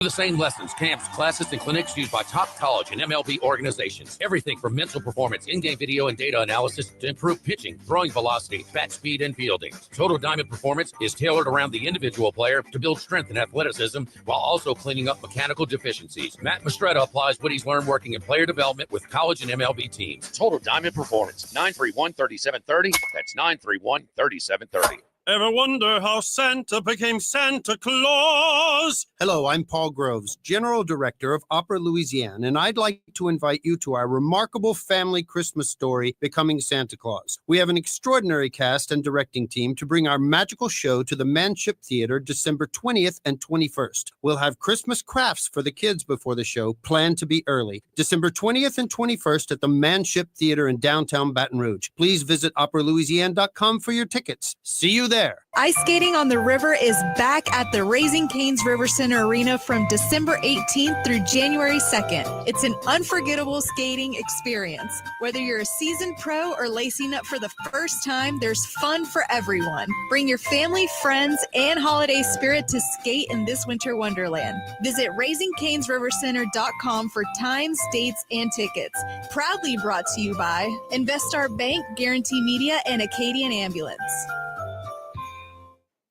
The same lessons, camps, classes, and clinics used by top college and MLB organizations. Everything from mental performance, in-game video, and data analysis to improve pitching, throwing velocity, bat speed, and fielding. Total Diamond Performance is tailored around the individual player to build strength and athleticism while also cleaning up mechanical deficiencies. Matt Mastretta applies what he's learned working in player development with college and MLB teams. Total Diamond Performance, 931-3730. That's 931-3730. Ever wonder how Santa became Santa Claus? Hello, I'm Paul Groves, General Director of Opera Louisiana, and I'd like to invite you to our remarkable family Christmas story, Becoming Santa Claus. We have an extraordinary cast and directing team to bring our magical show to the Manship Theater December 20th and 21st. We'll have Christmas crafts for the kids before the show, planned to be early. December 20th and 21st at the Manship Theater in downtown Baton Rouge. Please visit operalouisiana.com for your tickets. See you there. Ice skating on the river is back at the Raising Cane's River Center Arena from December 18th through January 2nd. It's an unforgettable skating experience. Whether you're a seasoned pro or lacing up for the first time, there's fun for everyone. Bring your family, friends, and holiday spirit to skate in this winter wonderland. Visit RaisingCanesRiverCenter.com for times, dates, and tickets. Proudly brought to you by Investar Bank, Guarantee Media, and Acadian Ambulance.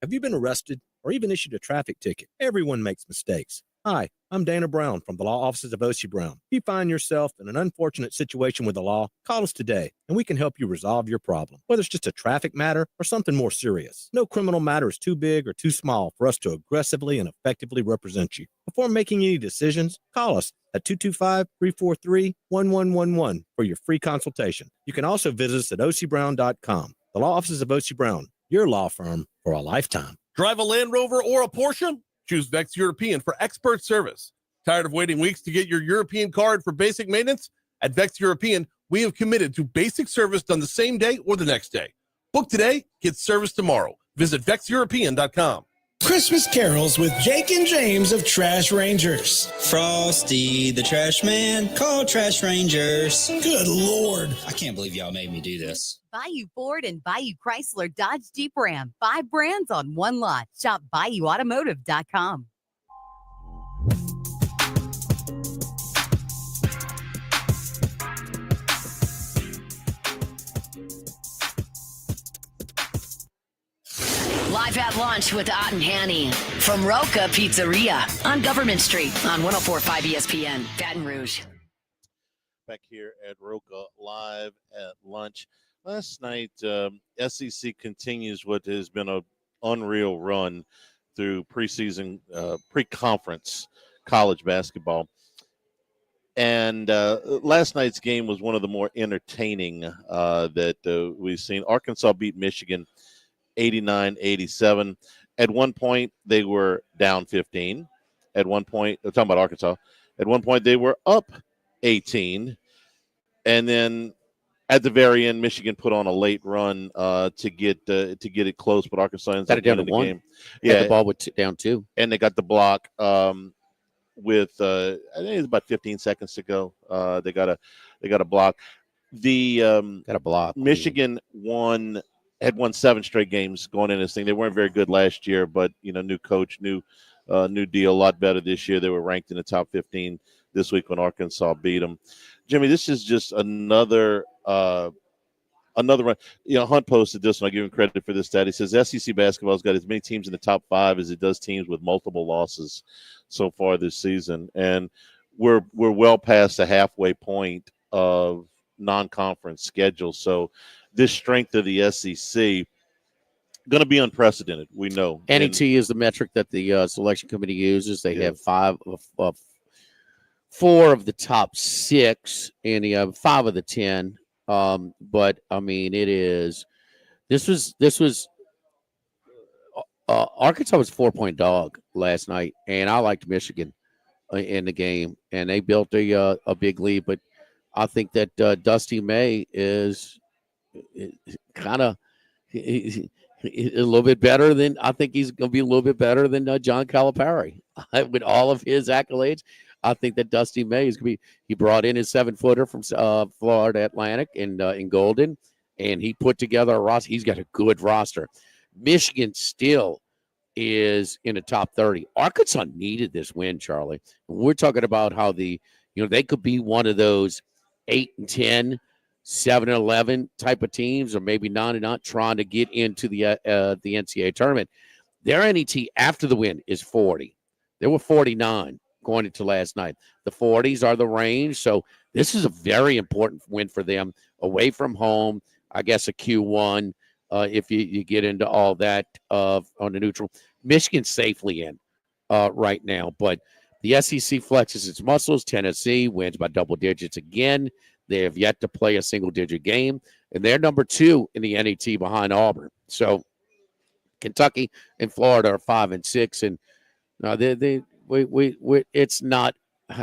Have you been arrested or even issued a traffic ticket? Everyone makes mistakes. Hi, I'm Dana Brown from the law offices of O.C. Brown. If you find yourself in an unfortunate situation with the law, call us today and we can help you resolve your problem, whether it's just a traffic matter or something more serious. No criminal matter is too big or too small for us to aggressively and effectively represent you. Before making any decisions, call us at 225-343-1111 for your free consultation. You can also visit us at ocbrown.com. The law offices of O.C. Brown, your law firm for a lifetime. Drive a Land Rover or a Porsche? Choose Vex European for expert service. Tired of waiting weeks to get your European card for basic maintenance? At Vex European, we have committed to basic service done the same day or the next day. Book today, get service tomorrow. Visit VexEuropean.com. Christmas carols with Jake and James of Trash Rangers. Frosty the Trash Man, call Trash Rangers. Good Lord. I can't believe y'all made me do this. Bayou Ford and Bayou Chrysler Dodge Jeep Ram. 5 brands on one lot. Shop BayouAutomotive.com. Live at lunch with Ott and Hanny from Rocca Pizzeria on Government Street on 104.5 ESPN, Baton Rouge. Back here at Rocca live at lunch. Last night, SEC continues what has been an unreal run through preseason, pre-conference college basketball. And last night's game was one of the more entertaining that we've seen. Arkansas beat Michigan 89-87. At one point, they were down 15. At one point, I'm talking about Arkansas. At one point, they were up 18. And then at the very end, Michigan put on a late run to get it close, but Arkansas ends up winning the game. Yeah, the ball was down 2. And they got the block with I think it was about 15 seconds to go. They got a block. Got a block. Michigan had won 7 straight games going into this thing. They weren't very good last year, but new coach, new deal, a lot better this year. They were ranked in the top 15 this week when Arkansas beat them. Jimmy, this is just another run. Hunt posted this, and I'll give him credit for this stat. He says SEC basketball's got as many teams in the top 5 as it does teams with multiple losses so far this season, and we're well past the halfway point of non-conference schedule. So this strength of the SEC going to be unprecedented. We know. NET is the metric that the selection committee uses. They have 4 of the top 6, and you have 5 of the 10. But I mean, this was Arkansas was 4-point dog last night, and I liked Michigan in the game, and they built a big lead. But I think that Dusty May is kind of a little bit better than I think he's going to be a little bit better than John Calipari with all of his accolades. I think that Dusty May is going to be. He brought in his 7-footer from Florida Atlantic and in Golden, and he put together a roster. He's got a good roster. Michigan still is in the top 30. Arkansas needed this win, Charlie. We're talking about how they could be one of those 8-10, 7-11 type of teams, or maybe 9-9, trying to get into the NCAA tournament. Their NET after the win is 40. They were 49 going into last night. The 40s are the range, so this is a very important win for them away from home. I guess a Q1 if you get into all that on the neutral. Michigan's safely in right now, but the SEC flexes its muscles. Tennessee wins by double digits again. They have yet to play a single-digit game, and they're number 2 in the NET behind Auburn. So Kentucky and Florida are 5 and 6, and it's not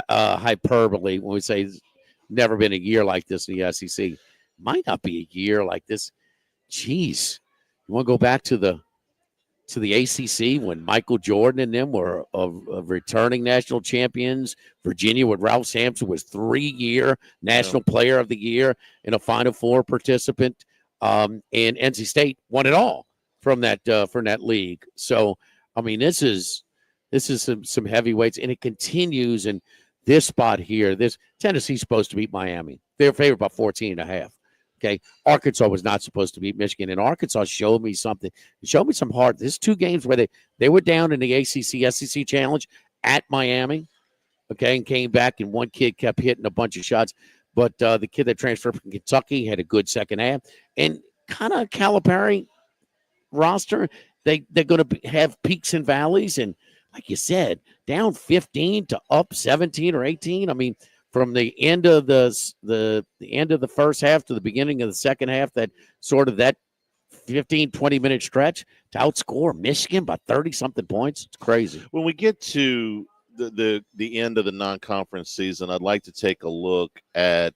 hyperbole when we say it's never been a year like this in the SEC. Might not be a year like this. Jeez, you want to go back to the ACC when Michael Jordan and them were of returning national champions. Virginia with Ralph Sampson was 3-year national player of the year and a Final Four participant. And NC State won it all from that league. So, I mean, this is some heavyweights, and it continues in this spot here. This Tennessee's supposed to beat Miami. They're favored by 14.5. Okay, Arkansas was not supposed to beat Michigan, and Arkansas showed me something. It showed me some heart. There's 2 games where they were down in the ACC SEC Challenge at Miami, okay, and came back, and one kid kept hitting a bunch of shots. But the kid that transferred from Kentucky had a good second half. And kind of Calipari roster, they're going to have peaks and valleys. And like you said, down 15 to up 17 or 18. I mean, from the end of the end of the first half to the beginning of the second half, that 15, 20-minute stretch to outscore Michigan by 30-something points. It's crazy. When we get to the end of the non-conference season, I'd like to take a look at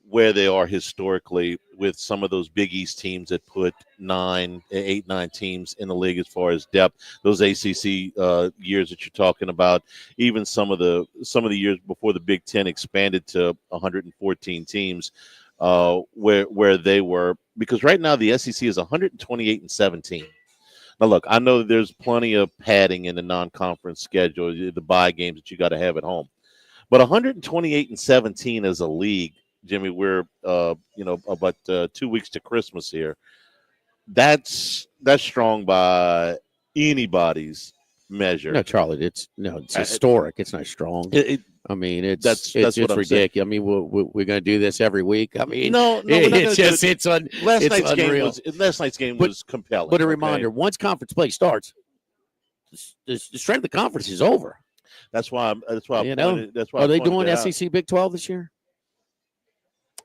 where they are historically with some of those Big East teams that put 8, 9 teams in the league as far as depth. Those ACC years that you're talking about, even some of the years before the Big Ten expanded to 114 teams, where they were. Because right now the SEC is 128 and 17. Now, look, I know that there's plenty of padding in the non-conference schedule, the bye games that you got to have at home. But 128 and 17 as a league, Jimmy, we're about 2 weeks to Christmas here. That's strong by anybody's measure. No, Charlie, it's historic. It's not strong. It's that's just what I'm ridiculous. saying. I mean, we're going to do this every week. I mean, no, it's unreal. Last night's game was compelling. But a reminder: once conference play starts, the strength of the conference is over. That's why. Are they doing SEC Big 12 this year?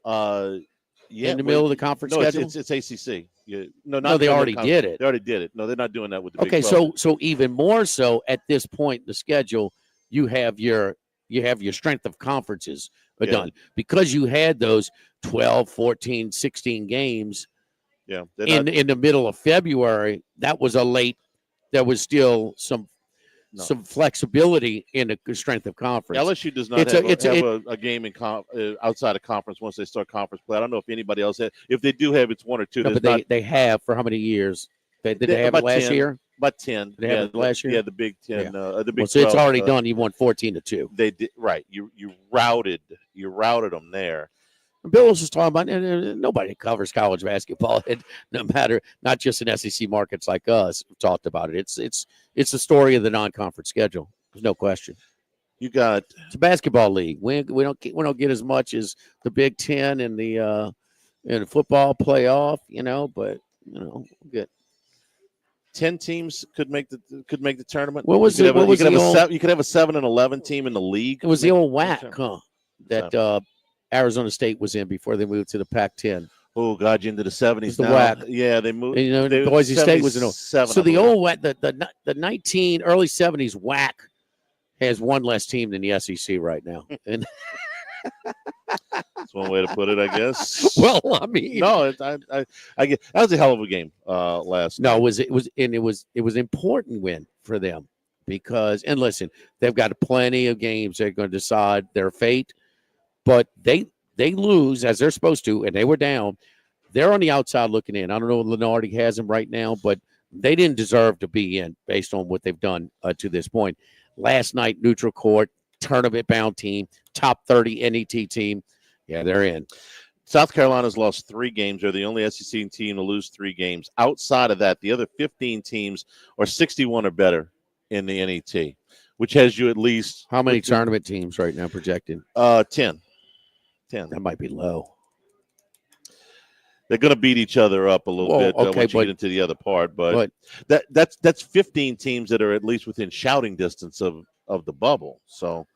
Yeah, in the middle of the conference schedule. It's ACC. They already did it. They already did it. No, they're not doing that with the Big 12. Okay, so even more so at this point in the schedule, you have your strength of conferences done because you had those 12, 14, 16 games. Yeah, in the middle of February. That was there was still some flexibility in the strength of conference. LSU does not have a game in outside of conference once they start conference play. I don't know if anybody else has. If they do have, it's 1 or 2. No, but they have for how many years? Did they have it last year? About 10. Did they have it last year? Yeah, the Big 10. The Big 12. So it's already done. You won 14-2. They did right. You routed them there. Bill was just talking about nobody covers college basketball. No matter, not just in SEC markets like us, talked about it. It's the story of the non-conference schedule. There's no question. It's a basketball league. We don't get as much as the Big Ten and the football playoff. But good. 10 teams could make the tournament. What was it? You could have a 7 and 11 team in the league. It was the old WAC, huh? That Arizona State was in before they moved to the Pac-10. Oh, God, you into the 70s the now. WAC. Yeah, they moved. Boise State was in the So the old WAC, the early 70s WAC has one less team than the SEC right now. And that's one way to put it, I guess. Well, I mean, no, I get that was a hell of a game last night. No, it was an important win for them because, and listen, they've got plenty of games they're going to decide their fate. But they lose as they're supposed to, and they were down. They're on the outside looking in. I don't know if Lenardi has them right now, but They didn't deserve to be in based on what they've done to this point. Last night, neutral court, tournament-bound team, top 30 NET team. Yeah, they're in. South Carolina's lost 3 games. They're the only SEC team to lose 3 games. Outside of that, the other 15 teams are 61 or better in the NET, which has you at least. How many tournament teams right now projected? 10. That might be low. They're going to beat each other up a little bit once you get into the other part. But that's 15 teams that are at least within shouting distance of the bubble. So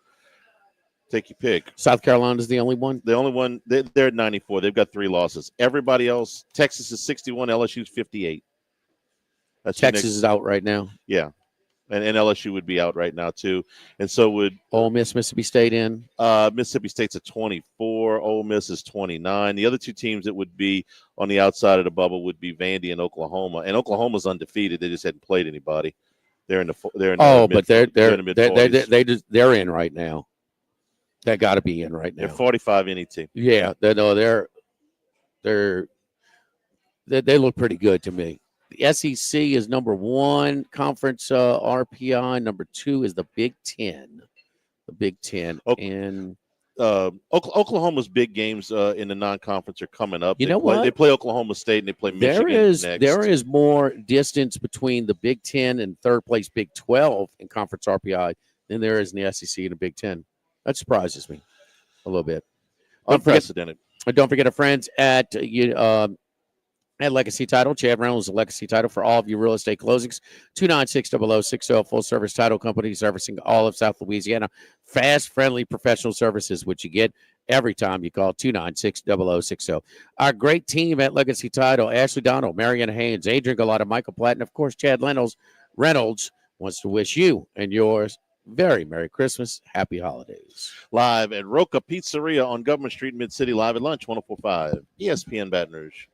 take your pick. South Carolina's the only one? The only one. They're at 94. They've got 3 losses. Everybody else, Texas is 61. LSU's 58. Texas is out right now. Yeah. And LSU would be out right now, too. And so would Ole Miss, Mississippi State in? Mississippi State's at 24. Ole Miss is 29. The other 2 teams that would be on the outside of the bubble would be Vandy and Oklahoma. And Oklahoma's undefeated. They just hadn't played anybody. They're in the they're in right now. They got to be in right now. They're 45 NET. Yeah, they look pretty good to me. The SEC is number 1 conference RPI. Number 2 is the Big Ten. The Big Ten. And Oklahoma's big games in the non-conference are coming up. What? They play Oklahoma State and they play Michigan next. There is more distance between the Big Ten and third place Big 12 in conference RPI than there is in the SEC and the Big Ten. That surprises me a little bit. Unprecedented. Don't forget our friends at Legacy Title. Chad Reynolds, a Legacy Title for all of your real estate closings. 296-0060, full-service title company servicing all of South Louisiana. Fast, friendly, professional services, which you get every time you call 296-0060. Our great team at Legacy Title, Ashley Donald, Marion Haynes, Adrian Galata, Michael Platt, and, of course, Chad Reynolds wants to wish you and yours very Merry Christmas. Happy holidays. Live at Rocca Pizzeria on Government Street, Mid-City, live at lunch, 104.5 ESPN Baton Rouge.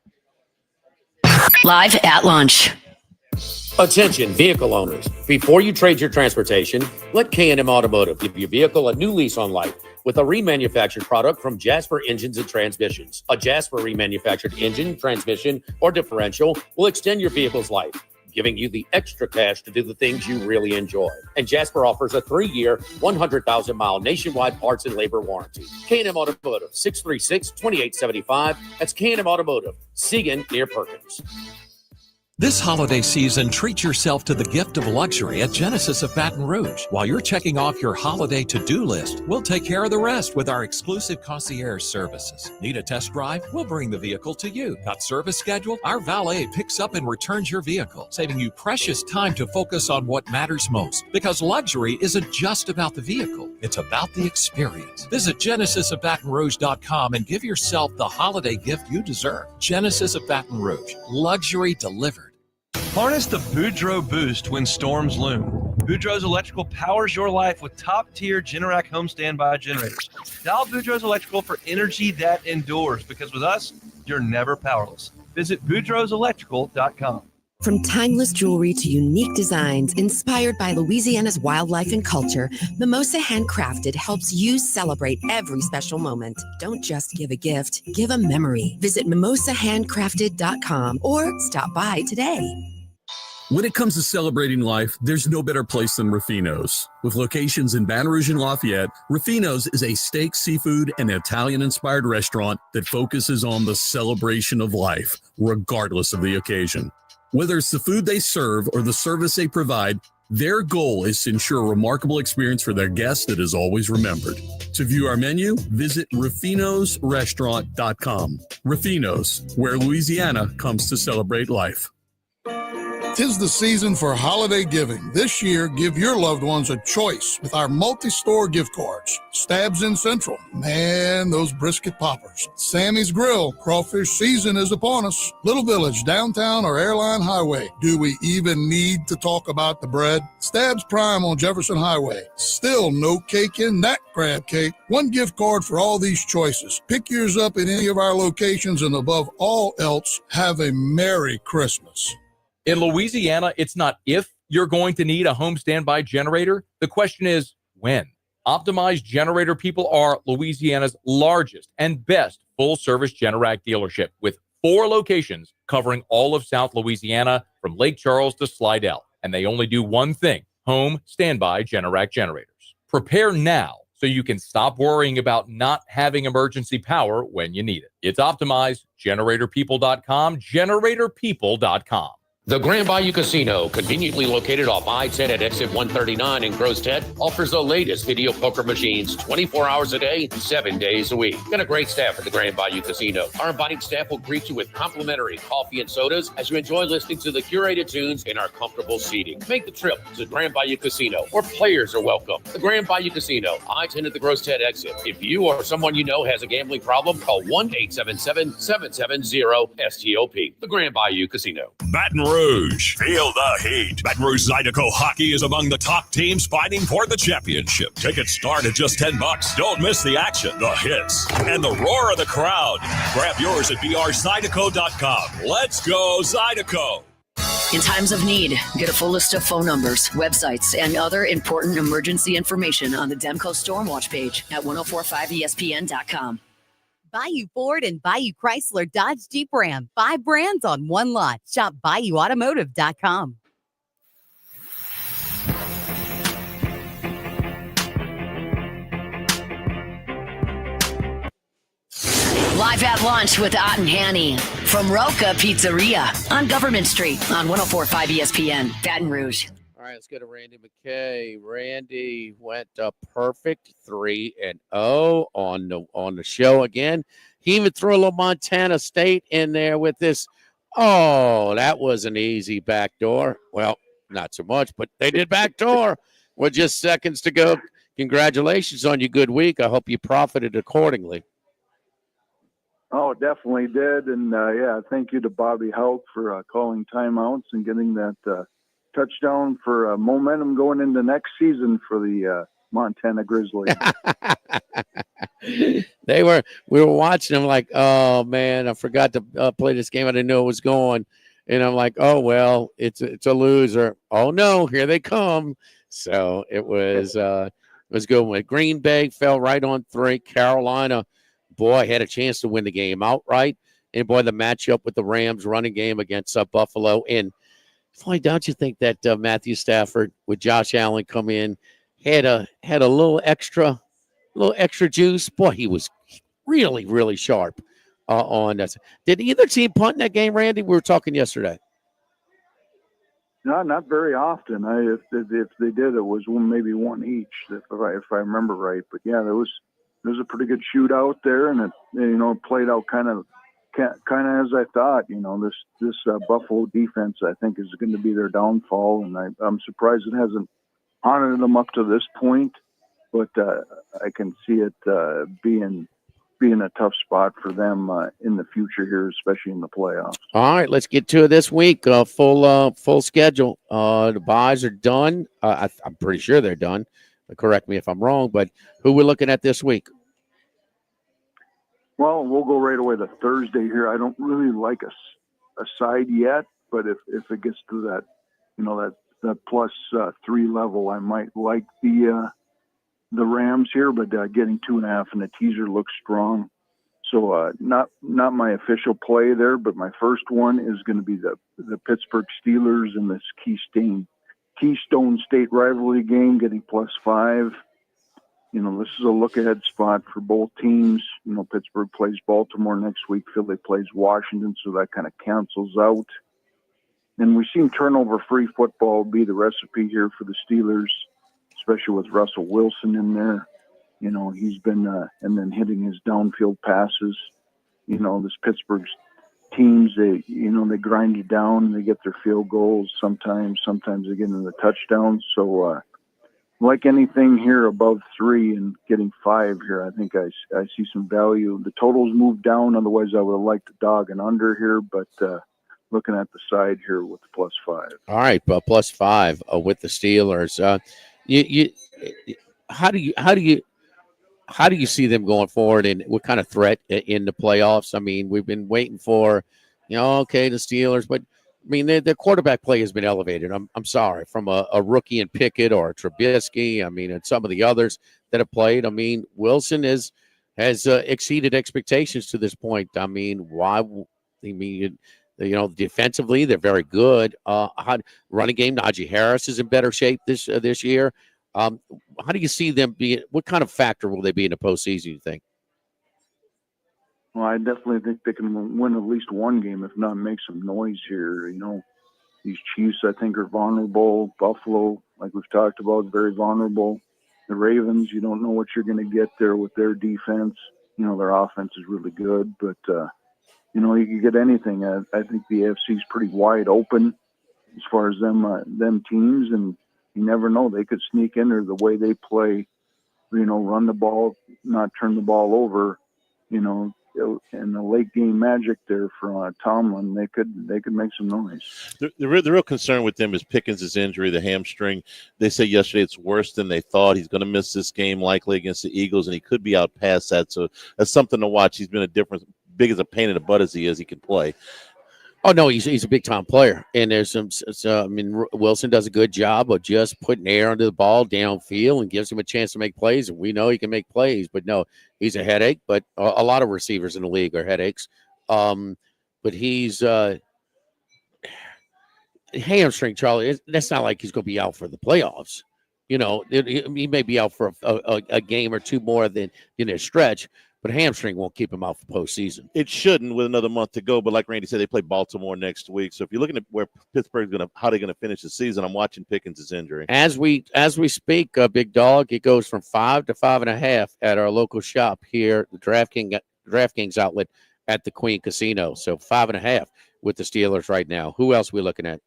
Live at lunch. Attention, vehicle owners. Before you trade your transportation, let K&M Automotive give your vehicle a new lease on life with a remanufactured product from Jasper Engines and Transmissions. A Jasper remanufactured engine, transmission, or differential will extend your vehicle's life, giving you the extra cash to do the things you really enjoy. And Jasper offers a 3-year, 100,000-mile nationwide parts and labor warranty. K&M Automotive, 636-2875. That's K&M Automotive, Segan near Perkins. This holiday season, treat yourself to the gift of luxury at Genesis of Baton Rouge. While you're checking off your holiday to-do list, we'll take care of the rest with our exclusive concierge services. Need a test drive? We'll bring the vehicle to you. Got service scheduled? Our valet picks up and returns your vehicle, saving you precious time to focus on what matters most. Because luxury isn't just about the vehicle, it's about the experience. Visit genesisofbatonrouge.com and give yourself the holiday gift you deserve. Genesis of Baton Rouge, luxury delivered. Harness the Boudreaux boost when storms loom. Boudreaux's Electrical powers your life with top-tier Generac home standby generators. Dial Boudreaux's Electrical for energy that endures, because with us, you're never powerless. Visit BoudreauxElectrical.com. From timeless jewelry to unique designs inspired by Louisiana's wildlife and culture, Mimosa Handcrafted helps you celebrate every special moment. Don't just give a gift, give a memory. Visit mimosahandcrafted.com or stop by today. When it comes to celebrating life, there's no better place than Ruffino's. With locations in Baton Rouge and Lafayette, Ruffino's is a steak, seafood, and Italian-inspired restaurant that focuses on the celebration of life, regardless of the occasion. Whether it's the food they serve or the service they provide, their goal is to ensure a remarkable experience for their guests that is always remembered. To view our menu, visit ruffinosrestaurant.com. Ruffino's, where Louisiana comes to celebrate life. 'Tis the season for holiday giving. This year, give your loved ones a choice with our multi-store gift cards. Stabs in Central. Man, those brisket poppers. Sammy's Grill. Crawfish season is upon us. Little Village, downtown or Airline Highway. Do we even need to talk about the bread? Stabs Prime on Jefferson Highway. Still no cake in that crab cake. One gift card for all these choices. Pick yours up at any of our locations, and above all else, have a Merry Christmas. In Louisiana, it's not if you're going to need a home standby generator. The question is when. Optimized Generator People are Louisiana's largest and best full-service Generac dealership with 4 locations covering all of South Louisiana from Lake Charles to Slidell. And they only do one thing: home standby Generac generators. Prepare now so you can stop worrying about not having emergency power when you need it. It's optimized. GeneratorPeople.com. GeneratorPeople.com. The Grand Bayou Casino, conveniently located off I-10 at exit 139 in Gross-Ted, offers the latest video poker machines 24 hours a day, 7 days a week. Got a great staff at the Grand Bayou Casino. Our inviting staff will greet you with complimentary coffee and sodas as you enjoy listening to the curated tunes in our comfortable seating. Make the trip to the Grand Bayou Casino, where players are welcome. The Grand Bayou Casino, I-10 at the Gross-Ted exit. If you or someone you know has a gambling problem, call 1-877-770-STOP. The Grand Bayou Casino. Baton Rouge, feel the heat. Baton Rouge Zydeco Hockey is among the top teams fighting for the championship. Tickets start at just $10. Don't miss the action, the hits, and the roar of the crowd. Grab yours at brzydeco.com. Let's go, Zydeco. In times of need, get a full list of phone numbers, websites, and other important emergency information on the Demco Stormwatch page at 1045ESPN.com. Bayou Ford and Bayou Chrysler Dodge Jeep Ram. 5 brands on one lot. Shop BayouAutomotive.com. Live at lunch with Ott and Hanny from Rocca Pizzeria on Government Street on 1045 ESPN, Baton Rouge. All right, let's go to Randy McKay. Randy went a perfect 3-0 on the show again. He even threw a little Montana State in there with this. Oh, that was an easy backdoor. Well, not so much, but they did backdoor with just seconds to go. Congratulations on your good week. I hope you profited accordingly. Oh, definitely did. And, yeah, thank you to Bobby Hout for calling timeouts and getting that touchdown for momentum going into next season for the Montana Grizzlies. We were watching them like, oh, man, I forgot to play this game. I didn't know it was going. And I'm like, oh, well, it's a loser. Oh, no, here they come. So it was good. When Green Bay fell right on 3, Carolina, boy, had a chance to win the game outright. And, boy, the matchup with the Rams running game against Buffalo. And, boy, don't you think that Matthew Stafford with Josh Allen come in had a little extra juice? Boy, he was really, really sharp on that. Did either team punt in that game, Randy? We were talking yesterday. No, not very often. If they did, it was maybe one each, if I remember right. But yeah, there was a pretty good shootout there, and it played out kind of as I thought. This Buffalo defense, I think, is going to be their downfall, and I'm surprised it hasn't haunted them up to this point. But I can see it being a tough spot for them in the future here, especially in the playoffs. All right, let's get to it this week. Full schedule. The buys are done. I'm pretty sure they're done. Correct me if I'm wrong, but who we're looking at this week? Well, we'll go right away to Thursday here. I don't really like a side yet, but if it gets to that, that plus 3 level, I might like the Rams here, but getting 2.5 in the teaser looks strong. So not my official play there, but my first one is going to be the Pittsburgh Steelers in this Keystone State rivalry game, getting plus 5. This is a look-ahead spot for both teams. Pittsburgh plays Baltimore next week. Philly plays Washington, so that kind of cancels out. And we've seen turnover-free football be the recipe here for the Steelers, especially with Russell Wilson in there. He's been and then hitting his downfield passes. This Pittsburgh's teams, they grind you down. They get their field goals sometimes they get into the touchdowns. So like anything here above 3 and getting 5 here, I think I see some value. The totals moved down. Otherwise, I would have liked the dog and under here, but looking at the side here with the plus 5. All right, plus 5 with the Steelers. How do you see them going forward, and what kind of threat in the playoffs? I mean, we've been waiting for, the Steelers, but I mean, their quarterback play has been elevated. I'm sorry, from a rookie in Pickett or a Trubisky. I mean, and some of the others that have played. I mean, Wilson has exceeded expectations to this point. I mean, why? I mean, Defensively, they're very good. Running game, Najee Harris is in better shape this year. How do you see them being? What kind of factor will they be in the postseason, you think? Well, I definitely think they can win at least one game, if not make some noise here. These Chiefs, I think, are vulnerable. Buffalo, like we've talked about, very vulnerable. The Ravens, you don't know what you're going to get there with their defense. Their offense is really good, but, you can get anything. I think the AFC is pretty wide open as far as them teams, and you never know. They could sneak in there the way they play, run the ball, not turn the ball over, and the late game magic there from Tomlin, they could make some noise. The real concern with them is Pickens' injury, the hamstring. They say yesterday it's worse than they thought. He's going to miss this game likely against the Eagles, and he could be out past that. So that's something to watch. He's been big as a pain in the butt as he is. He can play. Oh, no, he's a big-time player. And there's Wilson does a good job of just putting air under the ball downfield and gives him a chance to make plays. And we know he can make plays. But, no, he's a headache. But a lot of receivers in the league are headaches. But he's hamstring, Charlie. That's not like he's going to be out for the playoffs. He may be out for a game or two more than in a stretch. But hamstring won't keep him out for postseason. It shouldn't with another month to go. But like Randy said, they play Baltimore next week. So if you're looking at where Pittsburgh's how they're going to finish the season, I'm watching Pickens' injury. As we speak, Big Dog, it goes from 5 to 5.5 at our local shop here, the DraftKings outlet at the Queen Casino. So 5.5 with the Steelers right now. Who else are we looking at?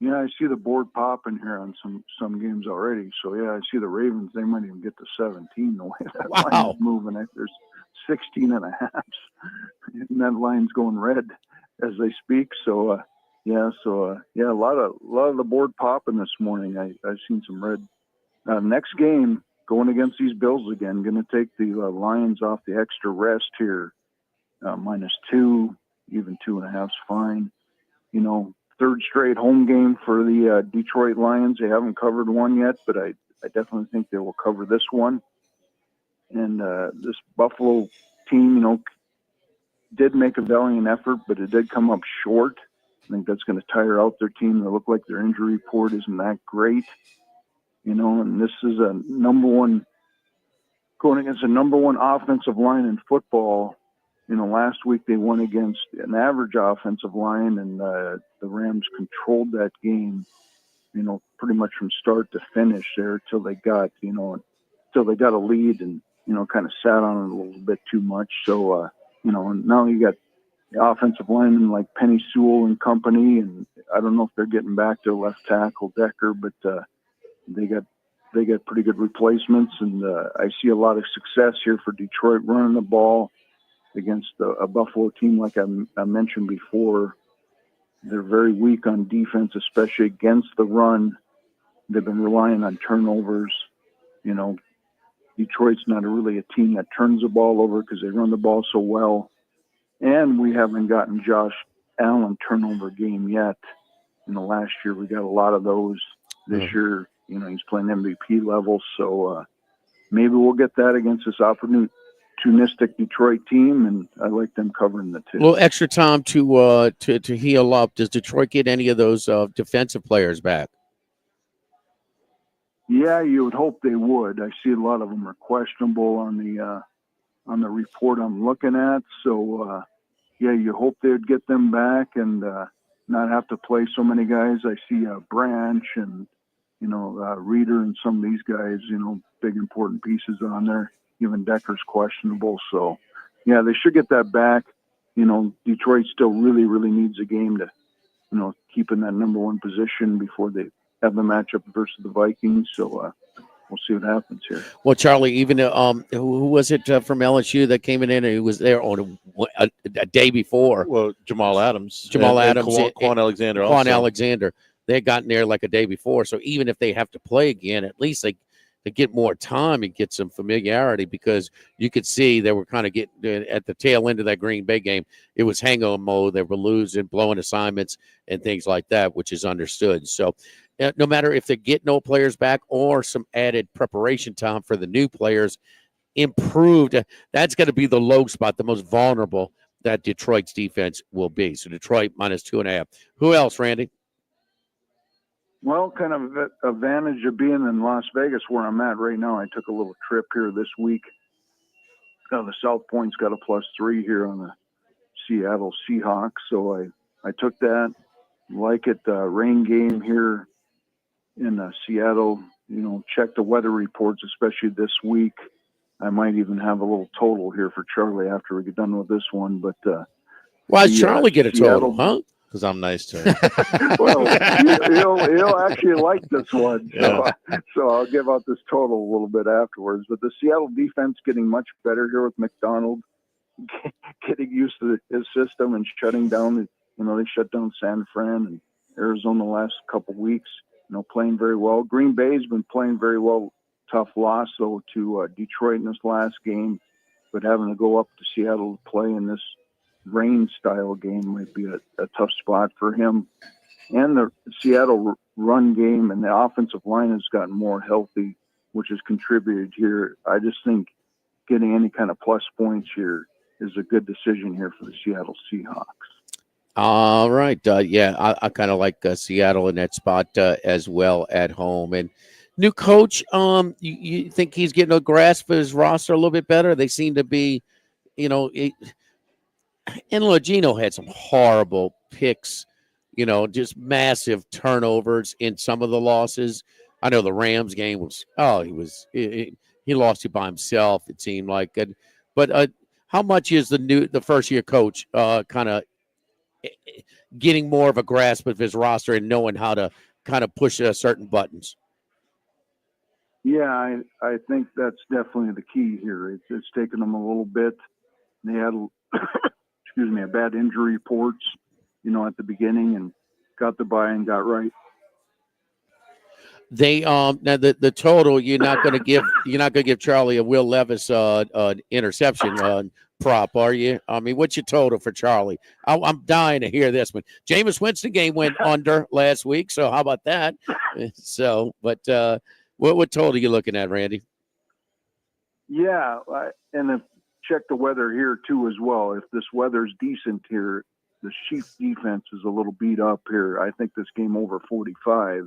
Yeah, I see the board popping here on some games already. So, yeah, I see the Ravens. They might even get to 17 the way that line is moving. There's 16.5. And that line's going red as they speak. So, a lot of the board popping this morning. I've seen some red. Next game, going against these Bills again, going to take the Lions off the extra rest here. -2, even 2.5 is fine. Third straight home game for the Detroit Lions. They haven't covered one yet, but I definitely think they will cover this one. And this Buffalo team, did make a valiant effort, but it did come up short. I think that's going to tire out their team. They look like their injury report isn't that great, and this is a going against a number one offensive line in football. Last week they won against an average offensive line, and the Rams controlled that game, pretty much from start to finish there till they got a lead and, kind of sat on it a little bit too much. So, and now you got the offensive linemen like Penny Sewell and company, and I don't know if they're getting back to left tackle Decker, but they got pretty good replacements, and I see a lot of success here for Detroit running the ball against a Buffalo team, like I mentioned before. They're very weak on defense, especially against the run. They've been relying on turnovers. Detroit's not really a team that turns the ball over because they run the ball so well. And we haven't gotten Josh Allen turnover game yet. Last year we got a lot of those. This year, he's playing MVP level. So maybe we'll get that against this opportunistic Detroit team, and I like them covering the two. A little extra time to heal up. Does Detroit get any of those defensive players back? Yeah, you would hope they would. I see a lot of them are questionable on the report I'm looking at. So, you hope they'd get them back and not have to play so many guys. I see Branch and Reeder and some of these guys. Big important pieces on there. Even Decker's questionable. So, yeah, they should get that back. Detroit still really, really needs a game to, keep in that number one position before they have the matchup versus the Vikings. So, we'll see what happens here. Well, Charlie, even who was it from LSU that came in and he was there on a day before? Well, Jamal Adams. Quan Alexander. Quan Alexander. They had gotten there like a day before. So even if they have to play again, at least they get more time and get some familiarity, because you could see they were kind of getting at the tail end of that Green Bay game. It was hang-on mode. They were losing, blowing assignments and things like that, which is understood. So no matter if they get no players back or some added preparation time for the new players, improved, that's going to be the low spot, the most vulnerable that Detroit's defense will be. So Detroit minus 2.5. Who else, Randy? Well, kind of advantage of being in Las Vegas where I'm at right now. I took a little trip here this week. The South Point's got a +3 here on the Seattle Seahawks. So I took that. Like it, rain game here in Seattle. Check the weather reports, especially this week. I might even have a little total here for Charlie after we get done with this one. But why does Charlie get a total, huh? Because I'm nice to him. Well, he'll actually like this one. So I'll give out this total a little bit afterwards. But the Seattle defense getting much better here with McDonald, getting used to his system and shutting down. They shut down San Fran and Arizona the last couple of weeks. Playing very well. Green Bay's been playing very well. Tough loss, though, to Detroit in this last game. But having to go up to Seattle to play in this rain-style game might be a tough spot for him. And the Seattle run game and the offensive line has gotten more healthy, which has contributed here. I just think getting any kind of plus points here is a good decision here for the Seattle Seahawks. All right. I kind of like Seattle in that spot as well at home. And new coach, you think he's getting a grasp of his roster a little bit better? They seem to be, and Logino had some horrible picks, just massive turnovers in some of the losses. I know the Rams game was, he lost it by himself, it seemed like. But how much is the first-year coach kind of getting more of a grasp of his roster and knowing how to kind of push certain buttons? Yeah, I think that's definitely the key here. It's taken them a little bit. They had, a bad injury reports, at the beginning, and got the bye and got right. They now the total you're not going to give Charlie a Will Levis interception prop, are you? I mean, what's your total for Charlie? I'm dying to hear this one. Jameis Winston game went under last week, so how about that? What total are you looking at, Randy? Yeah, and check the weather here too as well. If this weather's decent here, the Chiefs defense is a little beat up here. I think this game over 45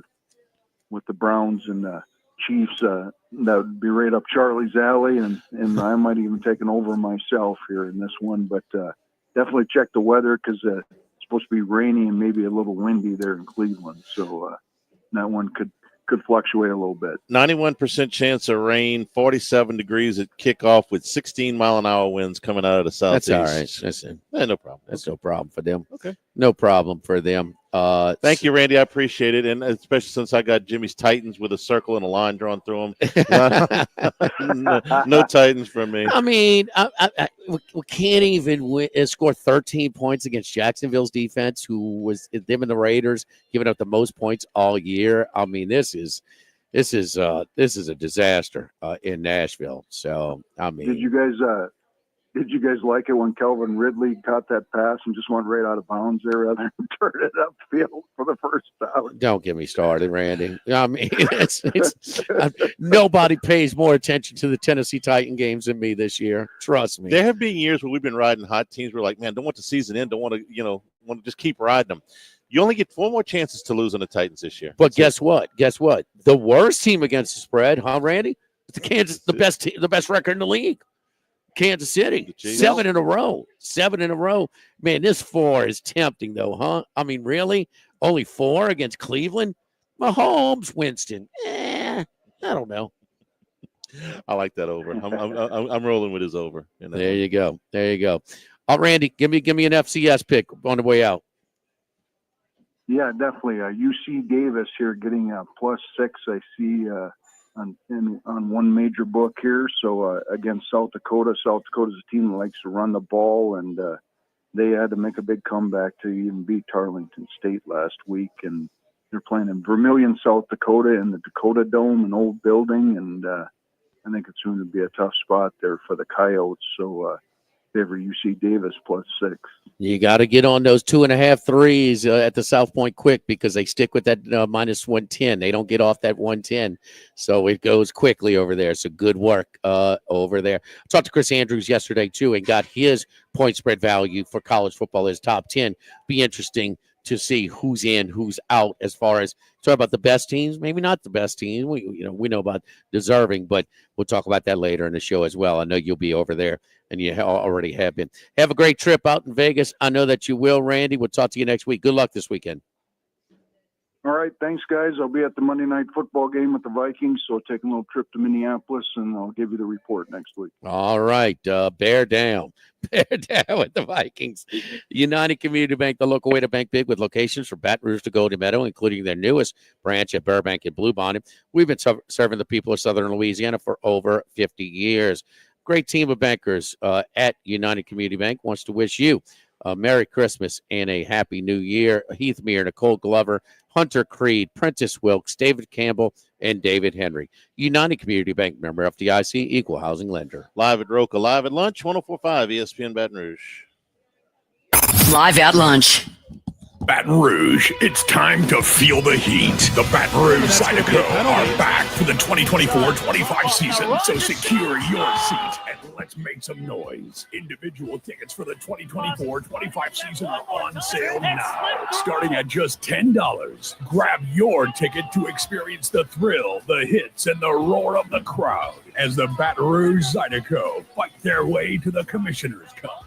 with the Browns and the Chiefs, that would be right up Charlie's alley, and I might even take an over myself here in this one. But definitely check the weather because it's supposed to be rainy and maybe a little windy there in Cleveland. So that one could fluctuate a little bit. 91% chance of rain, 47 degrees at kickoff with 16-mile-an-hour winds coming out of the southeast. That's all right. No problem. That's no problem for them. Okay. No problem for them. Thank you, Randy. I appreciate it, and especially since I got Jimmy's Titans with a circle and a line drawn through them. no Titans for me. I mean, we can't even score 13 points against Jacksonville's defense, who was them and the Raiders giving up the most points all year. I mean, this is a disaster in Nashville. So I mean, Did you guys like it when Calvin Ridley caught that pass and just went right out of bounds there rather than turn it upfield for the first down? Don't get me started, Randy. I mean, nobody pays more attention to the Tennessee Titan games than me this year. Trust me. There have been years where we've been riding hot teams. We're like, man, don't want the season in. Don't want to, want to just keep riding them. You only get 4 more chances to lose on the Titans this year. But guess what? The worst team against the spread, huh, Randy? The best record in the league. Kansas City, 7 in a row. Man, this 4 is tempting, though, huh? I mean, really? Only 4 against Cleveland? Mahomes, Winston. I don't know. I like that over. I'm rolling with his over. There you go. Randy, give me an FCS pick on the way out. Yeah, definitely. UC Davis here getting a +6. I see on one major book here. So against South Dakota. South Dakota's a team that likes to run the ball, and they had to make a big comeback to even beat Tarleton State last week. And they're playing in Vermilion, South Dakota, in the Dakota Dome, an old building, and I think it's going to be a tough spot there for the Coyotes. So favor UC Davis +6. You got to get on those 2.5 threes at the South Point quick because they stick with that -110. They don't get off that 110. So it goes quickly over there. So good work over there. I talked to Chris Andrews yesterday, too, and got his point spread value for college football as top 10. Be interesting to see who's in, who's out as far as talk about the best teams, maybe not the best teams. We know about deserving, but we'll talk about that later in the show as well. I know you'll be over there, and you already have been. Have a great trip out in Vegas. I know that you will, Randy. We'll talk to you next week. Good luck this weekend. All right, thanks, guys. I'll be at the Monday Night Football game with the Vikings, so I'll take a little trip to Minneapolis, and I'll give you the report next week. All right, bear down. Bear down with the Vikings. United Community Bank, the local way to bank big with locations from Baton Rouge to Golden Meadow, including their newest branch at Burbank and Blue Bonnet. We've been serving the people of Southern Louisiana for over 50 years. Great team of bankers at United Community Bank wants to wish you a Merry Christmas and a Happy New Year. Heath Meir, Nicole Glover, Hunter Creed, Prentice Wilkes, David Campbell, and David Henry. United Community Bank, member FDIC, equal housing lender. Live at Rocca, live at lunch, 104.5 ESPN Baton Rouge. Live at lunch. Baton Rouge, it's time to feel the heat. The Baton Rouge Zydeco are back for the 2024-25 season, so secure your seat and let's make some noise. Individual tickets for the 2024-25 season are on sale now, starting at just $10. Grab your ticket to experience the thrill, the hits, and the roar of the crowd as the Baton Rouge Zydeco fight their way to the Commissioner's Cup.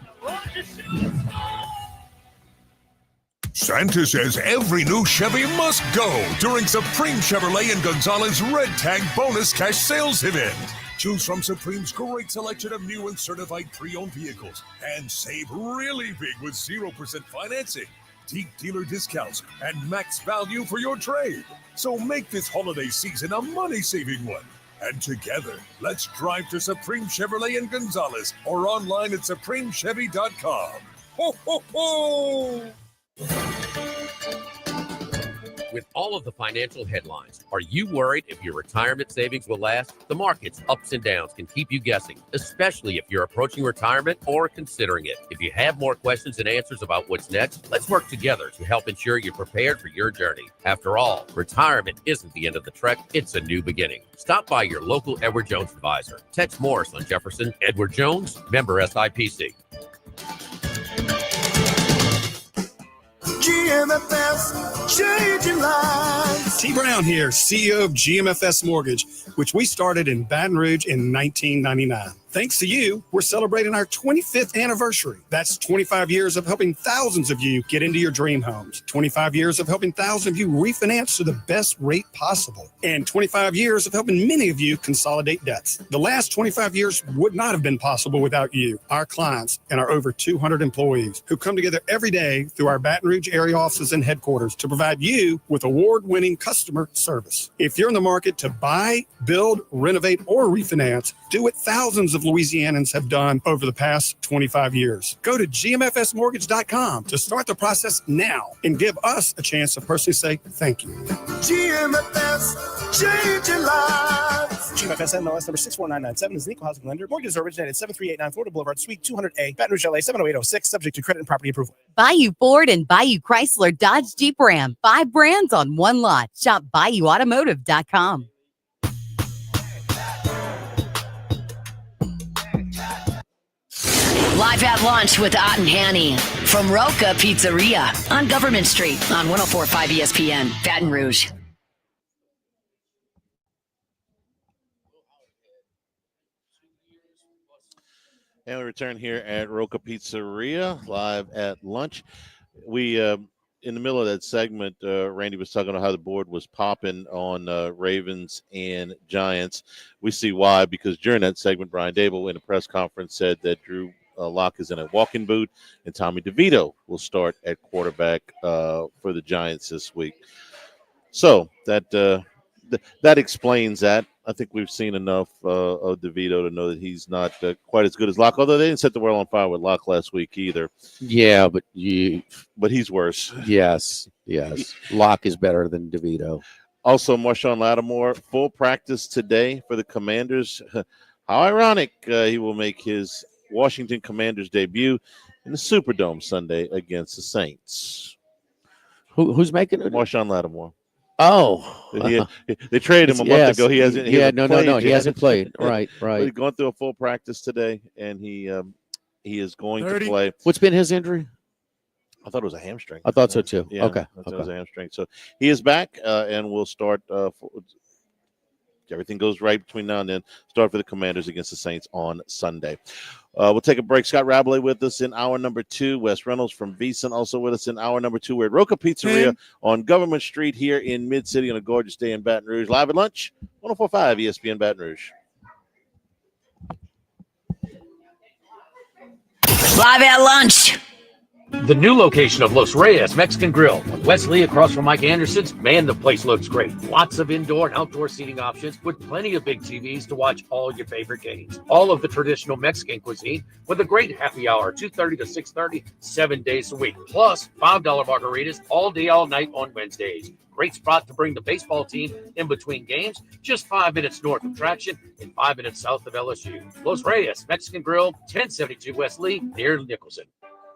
Santa says every new Chevy must go during Supreme Chevrolet and Gonzalez Red Tag Bonus Cash Sales Event. Choose from Supreme's great selection of new and certified pre-owned vehicles and save really big with 0% financing, deep dealer discounts, and max value for your trade. So make this holiday season a money-saving one. And together, let's drive to Supreme Chevrolet and Gonzalez or online at supremechevy.com. Ho, ho, ho! With all of the financial headlines, are you worried if your retirement savings will last? The market's ups and downs can keep you guessing, especially if you're approaching retirement or considering it. If you have more questions and answers about what's next, let's work together to help ensure you're prepared for your journey. After all, retirement isn't the end of the trek, it's a new beginning. Stop by your local Edward Jones advisor. Tex Morris on Jefferson. Edward Jones, member SIPC. GMFS, changing lives. T. Brown here, CEO of GMFS Mortgage, which we started in Baton Rouge in 1999. Thanks to you, we're celebrating our 25th anniversary. That's 25 years of helping thousands of you get into your dream homes, 25 years of helping thousands of you refinance to the best rate possible, and 25 years of helping many of you consolidate debts. The last 25 years would not have been possible without you, our clients, and our over 200 employees who come together every day through our Baton Rouge area offices and headquarters to provide you with award-winning customer service. If you're in the market to buy, build, renovate, or refinance, do what thousands of Louisianans have done over the past 25 years. Go to gmfsmortgage.com to start the process now and give us a chance to personally say thank you. GMFS, changing lives. GMFS MLS number 64997 is an equal housing lender. Mortgages are originated at 7389 Florida Boulevard, Suite 200A, Baton Rouge, LA 70806, subject to credit and property approval. Bayou Ford and Bayou Chrysler Dodge Jeep Ram. 5 brands on one lot. Shop BayouAutomotive.com. Live at lunch with Ott and Hanny from Rocca Pizzeria on Government Street on 104.5 ESPN, Baton Rouge. And we return here at Rocca Pizzeria, live at lunch. We, in the middle of that segment, Randy was talking about how the board was popping on Ravens and Giants. We see why, because during that segment, Brian Dable in a press conference said that Drew Lock is in a walking boot, and Tommy DeVito will start at quarterback for the Giants this week. So that explains that. I think we've seen enough of DeVito to know that he's not quite as good as Lock, although they didn't set the world on fire with Lock last week either. Yeah, but he's worse. Yes. Lock is better than DeVito. Also, Marshawn Lattimore, full practice today for the Commanders. How ironic he will make his Washington Commanders debut in the Superdome Sunday against the Saints. Who's making it? Marshawn Lattimore. Oh, they traded him a month ago. He hasn't. He hasn't played. Right. He's going through a full practice today, and he is going to play. What's been his injury? I thought it was a hamstring. I thought so too. Yeah, Okay. I thought it was a hamstring. So he is back, and we'll start. Everything goes right between now and then. Start for the Commanders against the Saints on Sunday. We'll take a break. Scott Rabelais with us in hour number 2. Wes Reynolds from VEASAN also with us in hour number 2. We're at Rocca Pizzeria on Government Street here in Mid-City on a gorgeous day in Baton Rouge. Live at lunch, 104.5 ESPN Baton Rouge. Live at lunch. The new location of Los Reyes Mexican Grill. Wesley, across from Mike Anderson's. Man, the place looks great. Lots of indoor and outdoor seating options with plenty of big TVs to watch all your favorite games. All of the traditional Mexican cuisine with a great happy hour, 2:30 to 6:30, 7 days a week. Plus, $5 margaritas all day, all night on Wednesdays. Great spot to bring the baseball team in between games. Just 5 minutes north of Traction and 5 minutes south of LSU. Los Reyes Mexican Grill, 1072 West Lee, near Nicholson.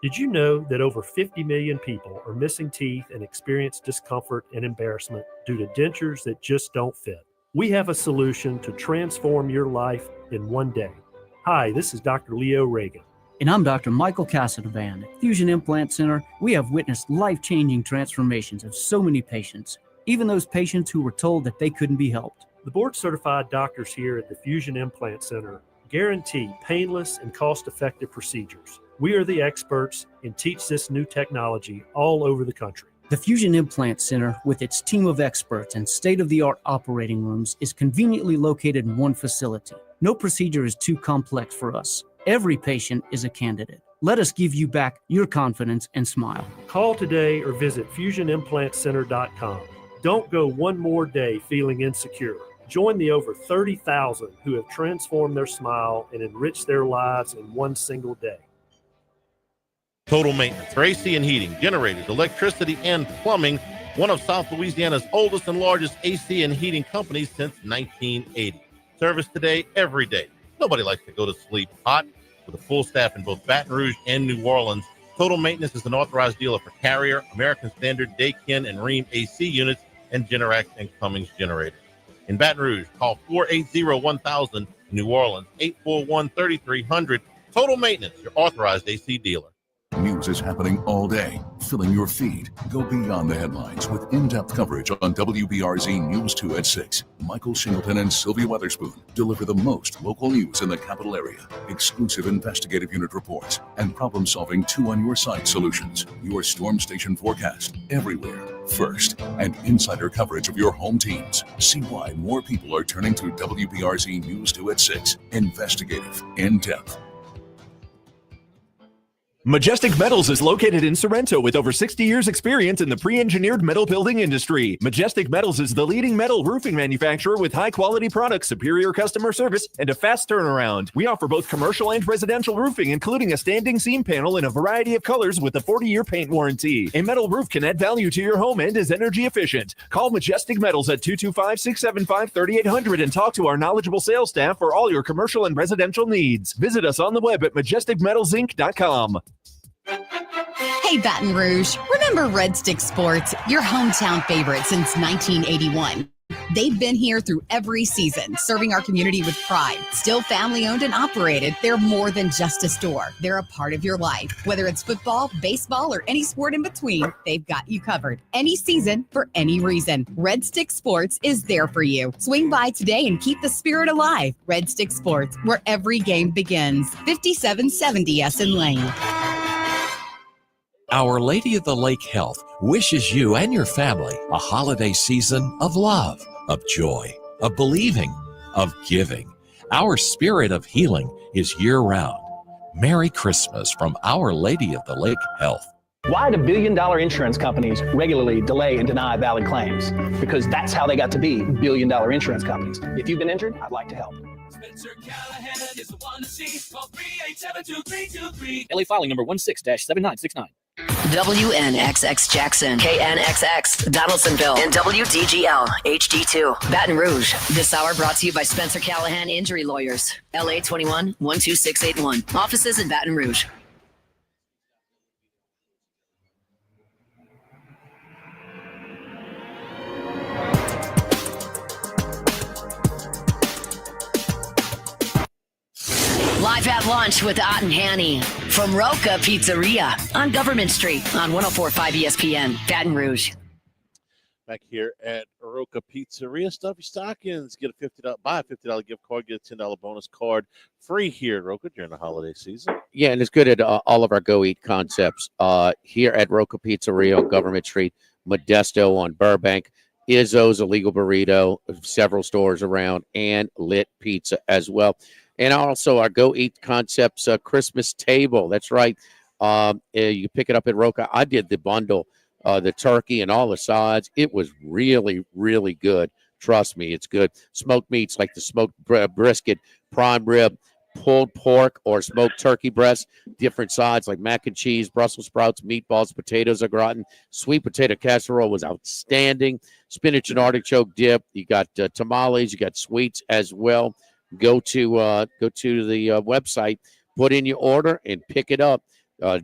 Did you know that over 50 million people are missing teeth and experience discomfort and embarrassment due to dentures that just don't fit? We have a solution to transform your life in one day. Hi, this is Dr. Leo Reagan. And I'm Dr. Michael Casadovan. At Fusion Implant Center, we have witnessed life-changing transformations of so many patients, even those patients who were told that they couldn't be helped. The board-certified doctors here at the Fusion Implant Center guarantee painless and cost-effective procedures. We are the experts and teach this new technology all over the country. The Fusion Implant Center, with its team of experts and state-of-the-art operating rooms, is conveniently located in one facility. No procedure is too complex for us. Every patient is a candidate. Let us give you back your confidence and smile. Call today or visit FusionImplantCenter.com. Don't go one more day feeling insecure. Join the over 30,000 who have transformed their smile and enriched their lives in one single day. Total Maintenance for AC and heating, generators, electricity, and plumbing. One of South Louisiana's oldest and largest AC and heating companies since 1980. Service today, every day. Nobody likes to go to sleep hot. With a full staff in both Baton Rouge and New Orleans, Total Maintenance is an authorized dealer for Carrier, American Standard, Daikin, and Rheem AC units, and Generac and Cummins generators. In Baton Rouge, call 480-1000. In New Orleans, 841-3300. Total Maintenance, your authorized AC dealer. News is happening all day, filling your feed. Go beyond the headlines with in-depth coverage on WBRZ News 2 at 6. Michael Shingleton and Sylvia Weatherspoon deliver the most local news in the capital area. Exclusive investigative unit reports and problem-solving 2-on-your-side solutions. Your storm station forecast everywhere first, and insider coverage of your home teams. See why more people are turning to WBRZ News 2 at 6. Investigative, in-depth. Majestic Metals is located in Sorrento with over 60 years experience in the pre-engineered metal building industry. Majestic Metals is the leading metal roofing manufacturer with high-quality products, superior customer service, and a fast turnaround. We offer both commercial and residential roofing, including a standing seam panel in a variety of colors with a 40-year paint warranty. A metal roof can add value to your home and is energy efficient. Call Majestic Metals at 225-675-3800 and talk to our knowledgeable sales staff for all your commercial and residential needs. Visit us on the web at majesticmetalsinc.com. Hey, Baton Rouge, remember Red Stick Sports, your hometown favorite since 1981. They've been here through every season, serving our community with pride. Still family owned and operated, they're more than just a store. They're a part of your life. Whether it's football, baseball, or any sport in between, they've got you covered. Any season, for any reason. Red Stick Sports is there for you. Swing by today and keep the spirit alive. Red Stick Sports, where every game begins. 5770 Essen Lane. Our Lady of the Lake Health wishes you and your family a holiday season of love, of joy, of believing, of giving. Our spirit of healing is year-round. Merry Christmas from Our Lady of the Lake Health. Why do billion-dollar insurance companies regularly delay and deny valid claims? Because that's how they got to be billion-dollar insurance companies. If you've been injured, I'd like to help. Spencer Callahan is the one to see. Call 387-2323. LA filing number 16-7969. WNXX Jackson, KNXX Donaldsonville, and WDGL HD2 Baton Rouge. This hour brought to you by Spencer Callahan Injury Lawyers, LA 21 12681. Offices in Baton Rouge. Live at lunch with Ott and Hanny from Rocca Pizzeria on Government Street on 104.5 ESPN, Baton Rouge. Back here at Rocca Pizzeria, stuff your stockings. Get a buy a $50 gift card, get a $10 bonus card free here at Rocca during the holiday season. Yeah, and it's good at all of our Go Eat concepts here at Rocca Pizzeria on Government Street, Modesto on Burbank, Izzo's a legal burrito, several stores around, and Lit Pizza as well. And also our Go Eat Concepts Christmas table. That's right. You pick it up at Rocca. I did the bundle, the turkey and all the sides. It was really, really good. Trust me, it's good. Smoked meats like the smoked brisket, prime rib, pulled pork, or smoked turkey breast. Different sides like mac and cheese, Brussels sprouts, meatballs, potatoes au gratin. Sweet potato casserole was outstanding. Spinach and artichoke dip. You got tamales. You got sweets as well. Go to the website, put in your order, and pick it up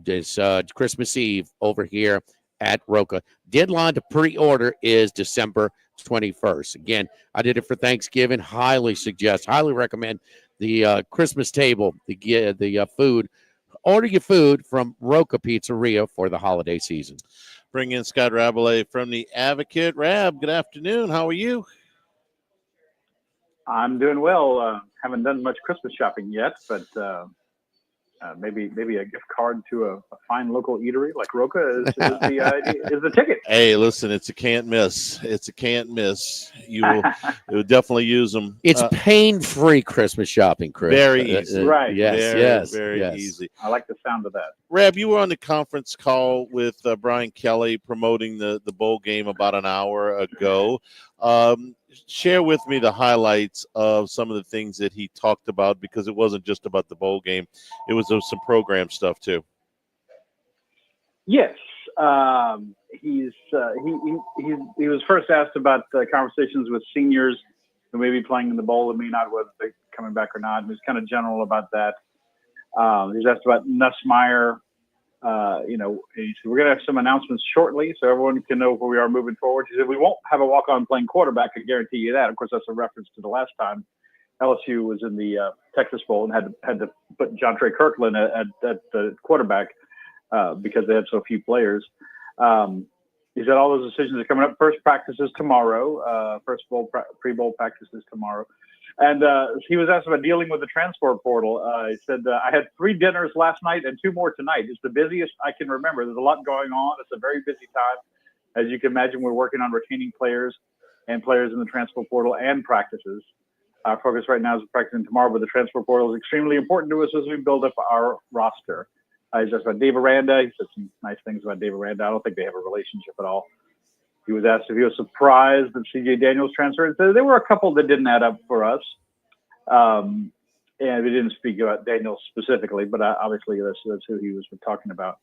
this Christmas Eve over here at Rocca. Deadline to pre-order is December 21st. Again, I did it for Thanksgiving. Highly recommend the Christmas table, the food. Order your food from Rocca Pizzeria for the holiday season. Bring in Scott Rabelais from the Advocate. Rab, good afternoon. How are you? I'm doing well. Haven't done much Christmas shopping yet, but maybe a gift card to a fine local eatery like Rocca is the ticket. Hey, listen, it's a can't miss. You will definitely use them. It's pain-free Christmas shopping, Chris. Very easy. Right. Yes. Very easy. I like the sound of that. Rab, you were on the conference call with Brian Kelly promoting the bowl game about an hour ago. Share with me the highlights of some of the things that he talked about, because it wasn't just about the bowl game. It was some program stuff too. Yes. He was first asked about conversations with seniors who may be playing in the bowl and may not, whether they're coming back or not. He was kind of general about that. He was asked about Nussmeier. He said, we're going to have some announcements shortly so everyone can know where we are moving forward. He said, we won't have a walk-on playing quarterback, I guarantee you that. Of course, that's a reference to the last time LSU was in the Texas Bowl and had to put John Trey Kirkland at the quarterback because they had so few players. He said all those decisions are coming up. First practice is tomorrow. First pre-bowl practice is tomorrow. And he was asked about dealing with the transfer portal. He said, I had 3 dinners last night and 2 more tonight. It's the busiest I can remember. There's a lot going on. It's a very busy time. As you can imagine, we're working on retaining players and players in the transfer portal and practices. Our focus right now is practicing tomorrow, but the transfer portal is extremely important to us as we build up our roster. He's asked about Dave Aranda. He said some nice things about Dave Aranda. I don't think they have a relationship at all. He was asked if he was surprised that C.J. Daniels transferred. So there were a couple that didn't add up for us. And we didn't speak about Daniels specifically, but obviously that's who he was talking about.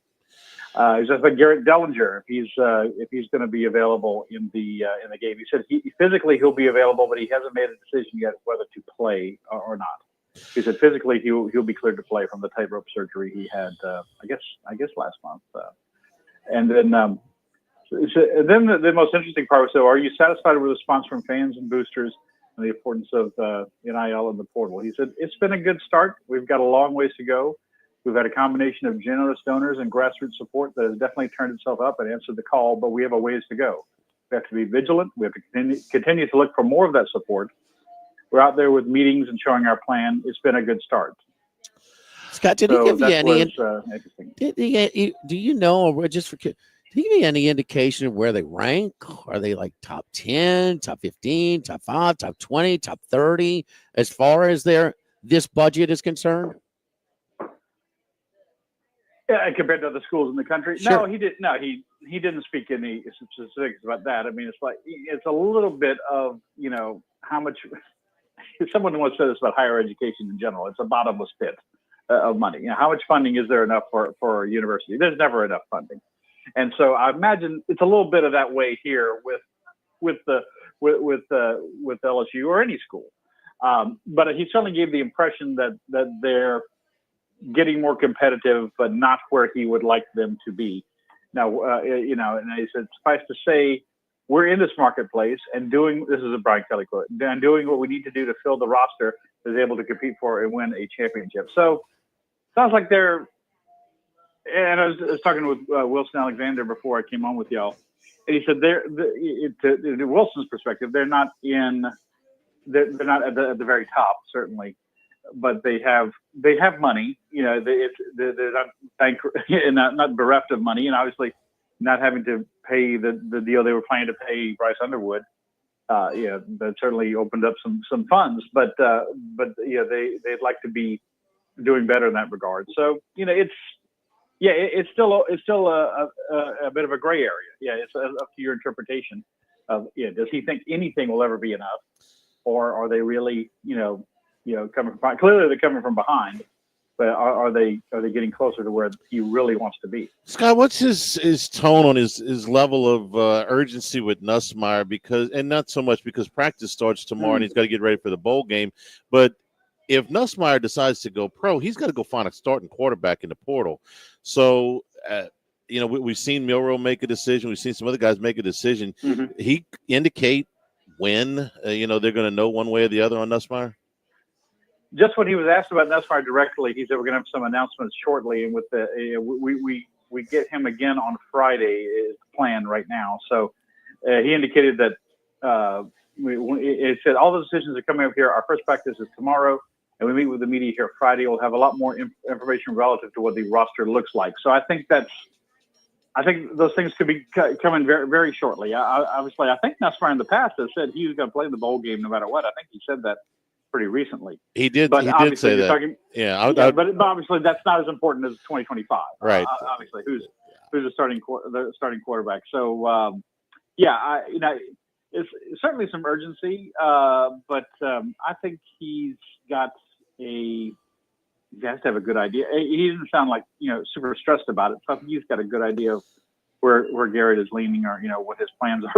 He was asked about Garrett Dellinger, if he's going to be available in the game. He said physically he'll be available, but he hasn't made a decision yet whether to play or not. He said physically he'll be cleared to play from the tightrope surgery he had, I guess last month. And then the most interesting part was, so are you satisfied with the response from fans and boosters and the importance of NIL in the portal? He said, it's been a good start. We've got a long ways to go. We've had a combination of generous donors and grassroots support that has definitely turned itself up and answered the call, but we have a ways to go. We have to be vigilant. We have to continue to look for more of that support. We're out there with meetings and showing our plan. It's been a good start. Scott, did he give you any? Interesting. Do you know, or just for? Did he give you any indication of where they rank? Are they like top 10, top 15, top 5, top 20, top 30 as far as this budget is concerned? Yeah, compared to other schools in the country. Sure. No, he didn't. No, he didn't speak any specifics about that. I mean, it's a little bit of, how much. Someone once said this about higher education in general. It's a bottomless pit. of money. How much funding is there enough for a university? There's never enough funding. And so I imagine it's a little bit of that way here with LSU or any school. But he certainly gave the impression that they're getting more competitive, but not where he would like them to be. Now, and he said, suffice to say, we're in this marketplace and this is a Brian Kelly quote, and doing what we need to do to fill the roster is able to compete for and win a championship. So sounds like they're, and I was talking with Wilson Alexander before I came on with y'all, and he said to Wilson's perspective, they're not at the very top, certainly, but they have money. They're not bereft of money, and obviously not having to pay the deal they were planning to pay Bryce Underwood. That certainly opened up some funds, but they'd like to be doing better in that regard. So it's still a bit of a gray area. Yeah, it's up to your interpretation of does he think anything will ever be enough, or are they really coming from, clearly they're coming from behind, but are they getting closer to where he really wants to be? Scott, what's his tone on his level of urgency with Nussmeier? Because, and not so much because practice starts tomorrow and he's got to get ready for the bowl game, but if Nussmeier decides to go pro, he's got to go find a starting quarterback in the portal. So, we've seen Milroe make a decision. We've seen some other guys make a decision. Mm-hmm. He indicate when, they're going to know one way or the other on Nussmeier? Just when he was asked about Nussmeier directly, he said we're going to have some announcements shortly. And with we get him again on Friday is the plan right now. So he indicated that it said all the decisions are coming up here. Our first practice is tomorrow, and we meet with the media here Friday. We'll have a lot more information relative to what the roster looks like. So I think those things could be coming very, very shortly. Obviously, I think Nussmeier in the past has said he was going to play the bowl game no matter what. I think he said that pretty recently. He did. But he did say that. But obviously, that's not as important as 2025. Right. Obviously, who's the starting quarterback? So it's certainly some urgency. But I think he has to have a good idea. He doesn't sound like super stressed about it. So I think he's got a good idea of where Garrett is leaning, or what his plans are.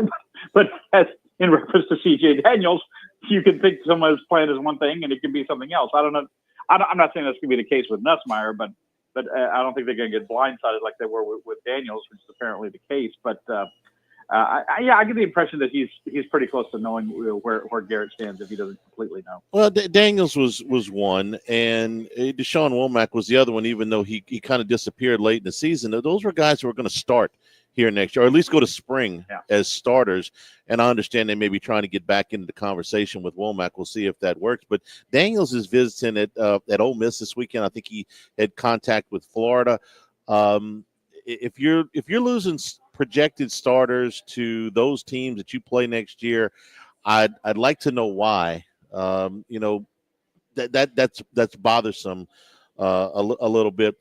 But as in reference to C.J. Daniels, you can think someone's plan is one thing and it can be something else. I don't know. I'm not saying that's going to be the case with Nussmeier, but I don't think they're going to get blindsided like they were with Daniels, which is apparently the case. But I get the impression that he's pretty close to knowing where Garrett stands if he doesn't completely know. Well, Daniels was one, and Deshaun Womack was the other one, even though he kind of disappeared late in the season. Those were guys who were going to start here next year, or at least go to spring as starters. And I understand they may be trying to get back into the conversation with Womack. We'll see if that works. But Daniels is visiting at Ole Miss this weekend. I think he had contact with Florida. If you're losing projected starters to those teams that you play next year, I'd like to know why. That's bothersome a little bit.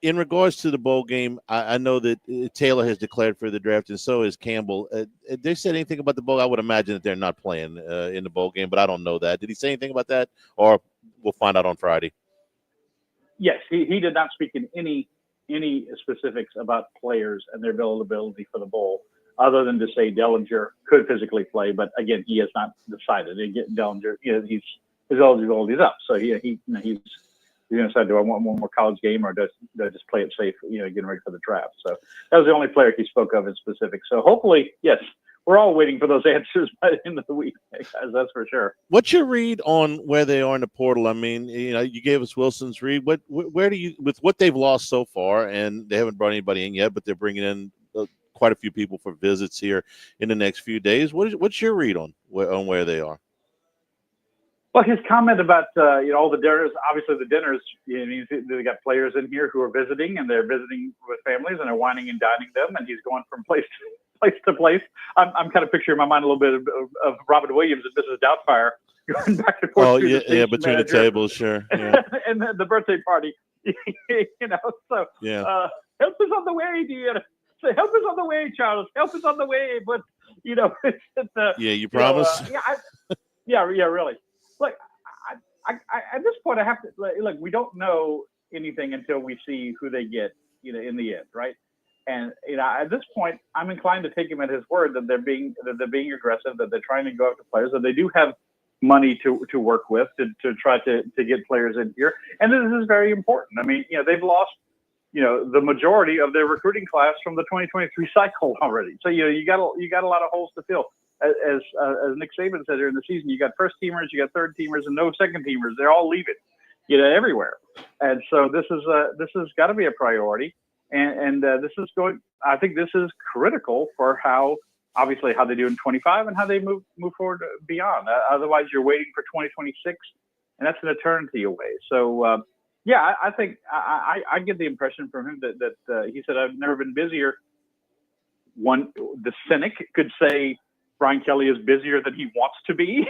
In regards to the bowl game, I know that Taylor has declared for the draft, and so is Campbell. Did they say anything about the bowl? I would imagine that they're not playing in the bowl game, but I don't know that. Did he say anything about that, or we'll find out on Friday? Yes, he did not speak in any specifics about players and their availability for the bowl, other than to say Dellinger could physically play, but again, he has not decided. Dellinger, his eligibility is up, so he's going to decide, do I want one more college game, or do I just play it safe, getting ready for the draft? So that was the only player he spoke of in specific. So hopefully, yes, we're all waiting for those answers by the end of the week, guys, that's for sure. What's your read on where they are in the portal? I mean, you gave us Wilson's read. Where do you, with what they've lost so far, and they haven't brought anybody in yet, but they're bringing in quite a few people for visits here in the next few days. What's your read on where they are? Well, his comment about all the dinners, obviously the dinners, they got players in here who are visiting, and they're visiting with families, and they're wining and dining them, and he's going from place to place. I'm kind of picturing in my mind a little bit of Robin Williams and Mrs. Doubtfire going back and forth. Oh, yeah, between the tables, sure. Yeah. And the birthday party, So yeah. Help is on the way, dear. So help is on the way, Charles. Help is on the way, but you promise? Yeah, really. Look, I at this point I have to look. We don't know anything until we see who they get, in the end, right? And at this point, I'm inclined to take him at his word that they're being aggressive, that they're trying to go after players, that they do have money to work with to try to get players in here. And this is very important. I mean, they've lost, the majority of their recruiting class from the 2023 cycle already. So you got a lot of holes to fill. As Nick Saban said during the season, you got first teamers, you got third teamers, and no second teamers. They're all leaving, everywhere. And so this has got to be a priority. And this is going. I think this is critical for how they do in 25 and how they move forward beyond. Otherwise, you're waiting for 2026, and that's an eternity away. So, I think I get the impression from him that he said, "I've never been busier." The cynic could say Brian Kelly is busier than he wants to be.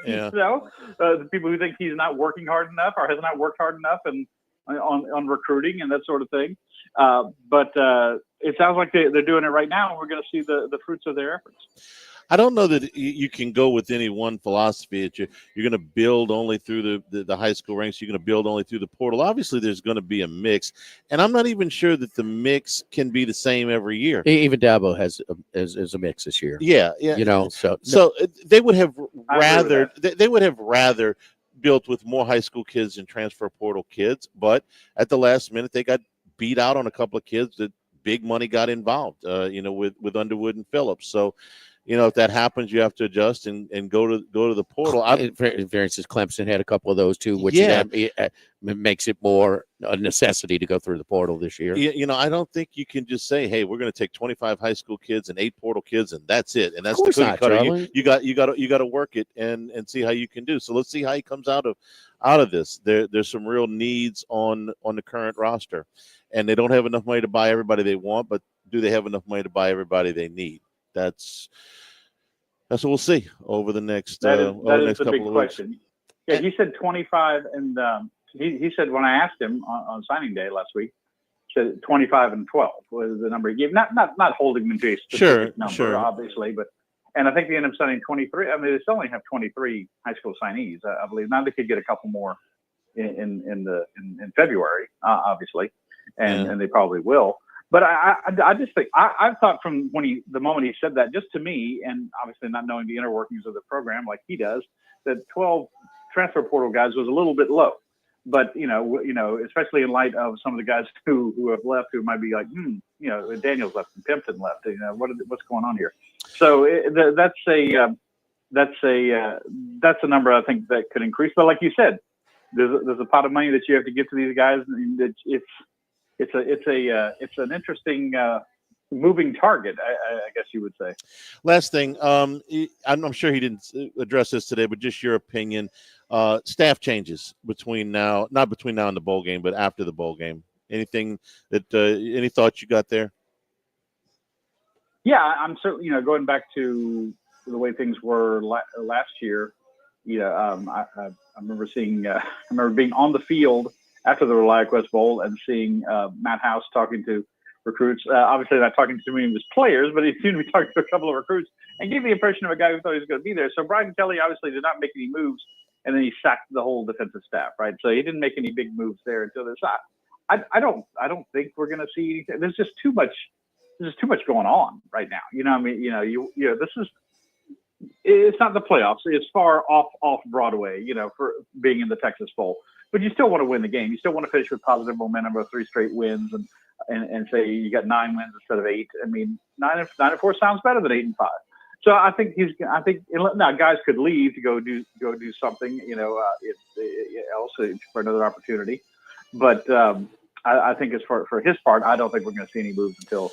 Yeah. The people who think he's not working hard enough or has not worked hard enough and on recruiting and that sort of thing. But it sounds like they're doing it right now, and we're going to see the fruits of their efforts. I don't know that you can go with any one philosophy that you're going to build only through the high school ranks. You're going to build only through the portal. Obviously, there's going to be a mix, and I'm not even sure that the mix can be the same every year. Even Dabo has a mix this year. Yeah. So they would have rather built with more high school kids and transfer portal kids, but at the last minute they got beat out on a couple of kids that big money got involved. With Underwood and Phillips. So. If that happens, you have to adjust and go to the portal. For instance, Clemson had a couple of those too, which makes it more a necessity to go through the portal this year. I don't think you can just say, "Hey, we're going to take 25 high school kids and 8 portal kids, and that's it." And that's the cookie cutter. You got to work it and see how you can do. So let's see how he comes out of this. There's some real needs on the current roster, and they don't have enough money to buy everybody they want, but do they have enough money to buy everybody they need? That's what we'll see over the next next couple of question. weeks. Yeah, he said 25, and he said when I asked him on signing day last week, he said 25 and 12 was the number he gave. Not holding them to a specific number, obviously, and I think they ended up signing 23. I mean, they still only have 23 high school signees, I believe. Now they could get a couple more in February, obviously, and they probably will. But I just think I've thought from the moment he said that, just to me, and obviously not knowing the inner workings of the program like he does, that 12 transfer portal guys was a little bit low. But especially in light of some of the guys who have left, who might be like, Daniels left and Pimpton left. What's going on here? So that's a number I think that could increase. But like you said, there's a pot of money that you have to give to these guys. It's an interesting moving target, I guess you would say. Last thing, I'm sure he didn't address this today, but just your opinion. Staff changes not between now and the bowl game, but after the bowl game. Anything that any thoughts you got there? Yeah, I'm certainly going back to the way things were last year. I remember seeing I remember being on the field after the ReliaQuest Bowl and seeing Matt House talking to recruits. Obviously not talking to too many of his players, but he seemed to be talking to a couple of recruits and gave the impression of a guy who thought he was going to be there. So Brian Kelly obviously did not make any moves, and then he sacked the whole defensive staff, right? So he didn't make any big moves there until this. I don't think we're going to see anything. There's just too much going on right now. It's not the playoffs. It's far off Broadway, for being in the Texas Bowl. But you still want to win the game. You still want to finish with positive momentum of 3 straight wins and say you got 9 wins instead of 8. I mean, 9-4 sounds better than 8-5. So I think now guys could leave to go do something, else for another opportunity. But I think as for his part, I don't think we're going to see any moves until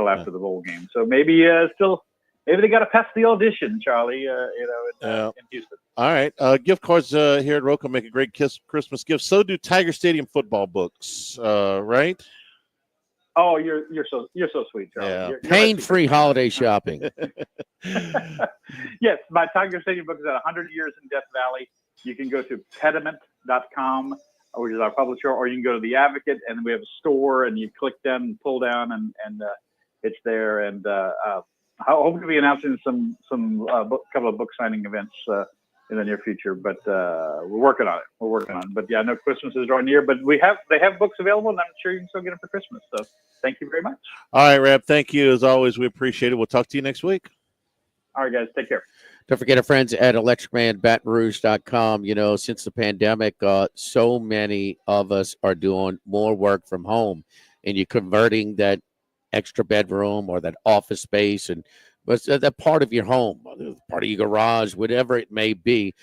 after the bowl game. So maybe maybe they got to pass the audition, Charlie. In Houston. All right, gift cards here at Rocca make a great Christmas gift. So do Tiger Stadium football books, right? Oh, you're so sweet, Charlie. Yeah. You're Pain-free holiday shopping. Yes, my Tiger Stadium book is at 100 Years in Death Valley. You can go to pediment.com, which is our publisher, or you can go to The Advocate, and we have a store, and you click down and pull down, and it's there. And I hope to be announcing some couple of book signing events in the near future. But we're working on it. But yeah, no, Christmas is drawing near. But they have books available, and I'm sure you can still get them for Christmas. So thank you very much. All right, Reb. Thank you as always. We appreciate it. We'll talk to you next week. All right, guys. Take care. Don't forget our friends at electricmanbatonrouge.com. You know, since the pandemic, so many of us are doing more work from home, and you're converting that extra bedroom or that office space and that part of your home, part of your garage, whatever it may be,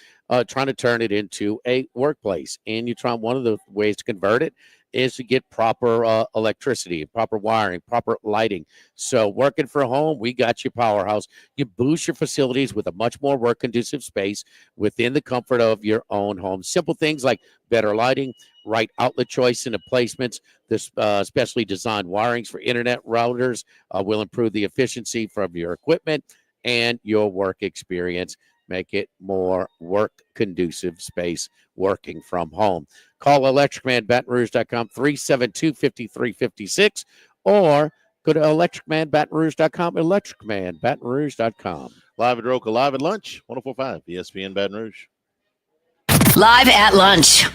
trying to turn it into a workplace. And one of the ways to convert it is to get proper electricity, proper wiring, proper lighting. So working for home, we got you, Powerhouse. You boost your facilities with a much more work-conducive space within the comfort of your own home. Simple things like better lighting, right outlet choice and placements. This specially designed wirings for internet routers will improve the efficiency from your equipment and your work experience. Make it more work-conducive space working from home. Call electricmanbatonrouge.com, 372-5356, or go to electricmanbatonrouge.com, electricmanbatonrouge.com. Live at Rocca, live at lunch, 104.5 ESPN Baton Rouge. Live at lunch.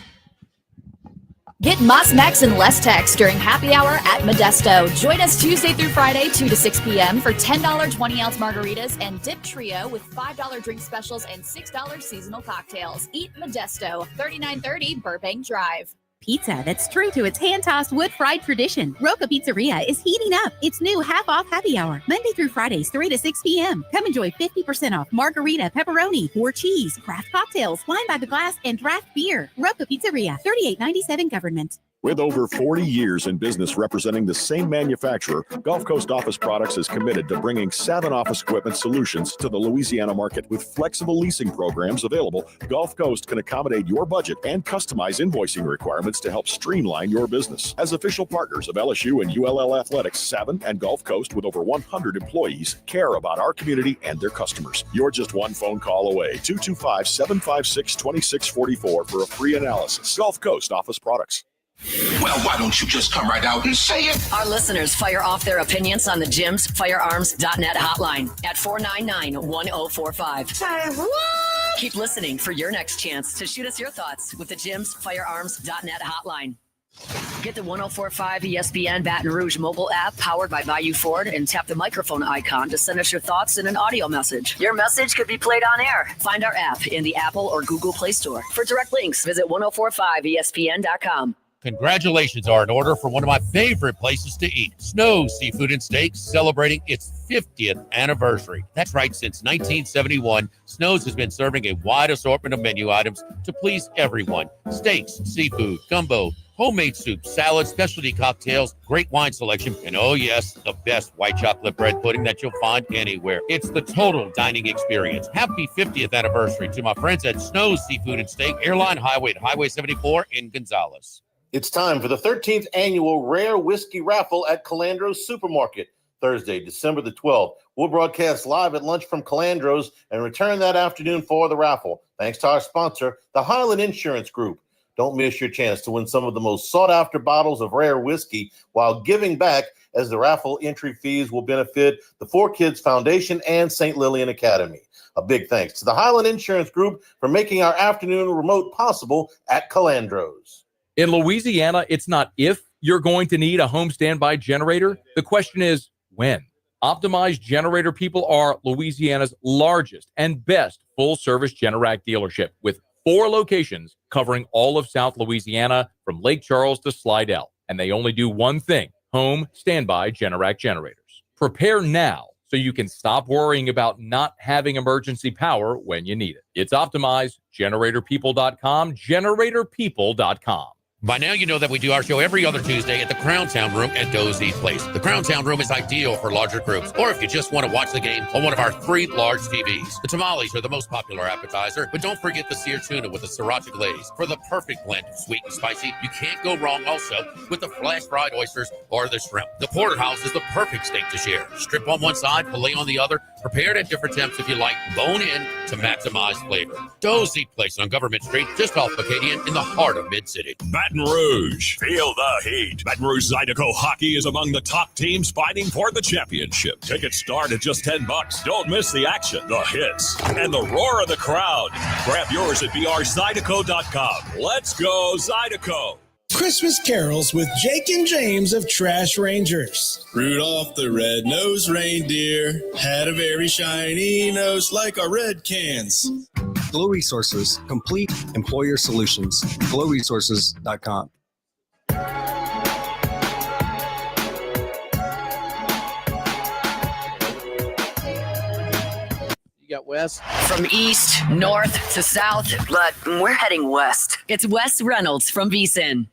Get Moss Mex and less text during happy hour at Modesto. Join us Tuesday through Friday, 2 to 6 p.m. for $10 20-ounce margaritas and Dip Trio with $5 drink specials and $6 seasonal cocktails. Eat Modesto, 3930 Burbank Drive. Pizza that's true to its hand-tossed wood-fried tradition. Rocca Pizzeria is heating up its new half-off happy hour, Monday through Fridays, 3 to 6 p.m. Come enjoy 50% off margarita, pepperoni, or cheese, craft cocktails, wine by the glass, and draft beer. Rocca Pizzeria, 3897 Government. With over 40 years in business representing the same manufacturer, Gulf Coast Office Products is committed to bringing 7 office equipment solutions to the Louisiana market. With flexible leasing programs available, Gulf Coast can accommodate your budget and customize invoicing requirements to help streamline your business. As official partners of LSU and ULL Athletics, Savin and Gulf Coast, with over 100 employees, care about our community and their customers. You're just one phone call away, 225-756-2644 for a free analysis. Gulf Coast Office Products. Well, why don't you just come right out and say it? Our listeners fire off their opinions on the Jim's Firearms.net hotline at 499-1045. Say what? Keep listening for your next chance to shoot us your thoughts with the Jim's Firearms.net hotline. Get the 104.5 ESPN Baton Rouge mobile app powered by Bayou Ford and tap the microphone icon to send us your thoughts in an audio message. Your message could be played on air. Find our app in the Apple or Google Play Store. For direct links, visit 1045ESPN.com. Congratulations are in order for one of my favorite places to eat, Snow's Seafood and Steaks, celebrating its 50th anniversary. That's right, since 1971, Snow's has been serving a wide assortment of menu items to please everyone. Steaks, seafood, gumbo, homemade soup, salad, specialty cocktails, great wine selection, and oh yes, the best white chocolate bread pudding that you'll find anywhere. It's the total dining experience. Happy 50th anniversary to my friends at Snow's Seafood and Steak, Airline Highway at Highway 74 in Gonzales. It's time for the 13th annual Rare Whiskey Raffle at Calandro's Supermarket. Thursday, December the 12th. We'll broadcast live at lunch from Calandro's and return that afternoon for the raffle. Thanks to our sponsor, the Highland Insurance Group. Don't miss your chance to win some of the most sought-after bottles of rare whiskey while giving back, as the raffle entry fees will benefit the 4Kids Foundation and St. Lillian Academy. A big thanks to the Highland Insurance Group for making our afternoon remote possible at Calandro's. In Louisiana, it's not if you're going to need a home standby generator. The question is when. Optimized Generator People are Louisiana's largest and best full-service Generac dealership with 4 locations covering all of South Louisiana from Lake Charles to Slidell. And they only do one thing, home standby Generac generators. Prepare now so you can stop worrying about not having emergency power when you need it. It's optimized. GeneratorPeople.com, GeneratorPeople.com. By now, you know that we do our show every other Tuesday at the Crown Town Room at Doe's Eat Place. The Crown Town Room is ideal for larger groups, or if you just want to watch the game on one of our 3 large TVs. The tamales are the most popular appetizer, but don't forget the seared tuna with the sriracha glaze for the perfect blend of sweet and spicy. You can't go wrong also with the flash-fried oysters or the shrimp. The porterhouse is the perfect steak to share. Strip on one side, filet on the other, Prepared at different temps if you like, bone in to maximize flavor. Dozy Place on Government Street, just off Acadian in the heart of Mid-City. Baton Rouge, feel the heat. Baton Rouge Zydeco hockey is among the top teams fighting for the championship. Tickets start at just $10. Don't miss the action, the hits, and the roar of the crowd. Grab yours at brzydeco.com. Let's go Zydeco. Christmas carols with Jake and James of Trash Rangers. Rudolph the red-nosed reindeer had a very shiny nose like our red cans. Glow Resources, complete employer solutions. GlowResources.com. You got Wes? From east, north to south, but we're heading west. It's Wes Reynolds from VSiN.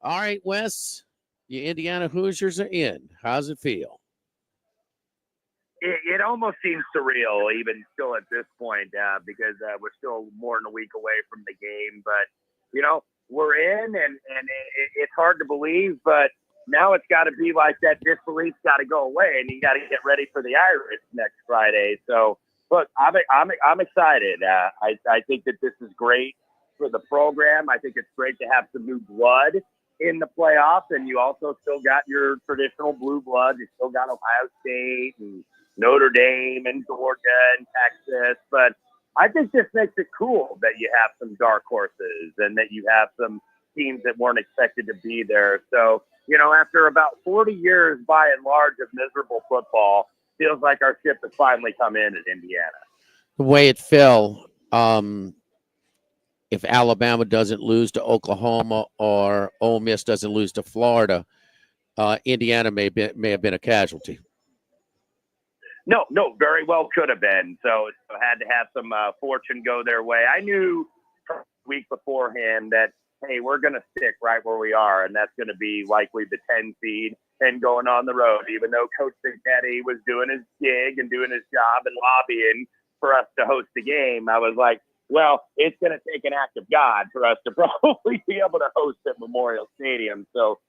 All right, Wes, your Indiana Hoosiers are in. How's it feel? It almost seems surreal, even still at this point, because we're still more than a week away from the game. But, we're in, and it's hard to believe, but now it's got to be like that disbelief's got to go away, and you got to get ready for the Irish next Friday. So, look, I'm excited. I think that this is great for the program. I think it's great to have some new blood in the playoffs, and you also still got your traditional blue blood. You still got Ohio State and Notre Dame and Georgia and Texas. But I think this makes it cool that you have some dark horses and that you have some teams that weren't expected to be there. So, after about 40 years by and large of miserable football, feels like our ship has finally come in at Indiana. The way it fell, if Alabama doesn't lose to Oklahoma or Ole Miss doesn't lose to Florida, Indiana may have been a casualty. No, very well could have been. So had to have some fortune go their way. I knew a week beforehand that, hey, we're going to stick right where we are, and that's going to be likely the 10 seed and going on the road, even though Coach Cinquetti was doing his gig and doing his job and lobbying for us to host the game. I was like, well, it's going to take an act of God for us to probably be able to host at Memorial Stadium. So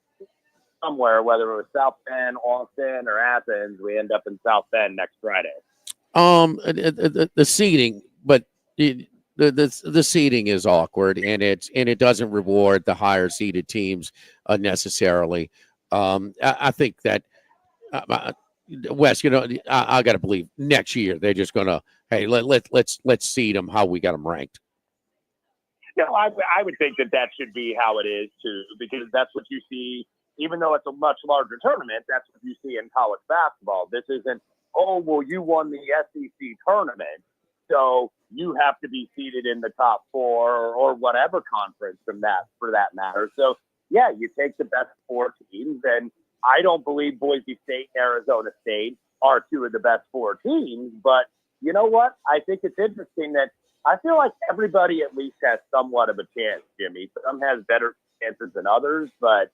somewhere, whether it was South Bend, Austin, or Athens, we end up in South Bend next Friday. The seating, but the seating is awkward, and it doesn't reward the higher seeded teams necessarily. I think that Wes, I got to believe next year they're just gonna, hey, let's seed them how we got them ranked. No, I would think that should be how it is too, because that's what you see. Even though it's a much larger tournament, that's what you see in college basketball. This isn't, oh, well, you won the SEC tournament, so you have to be seated in the top four or whatever conference for that matter. So, yeah, you take the best four teams, and I don't believe Boise State and Arizona State are two of the best four teams. But you know what? I think it's interesting that I feel like everybody at least has somewhat of a chance, Jimmy. Some has better chances than others, but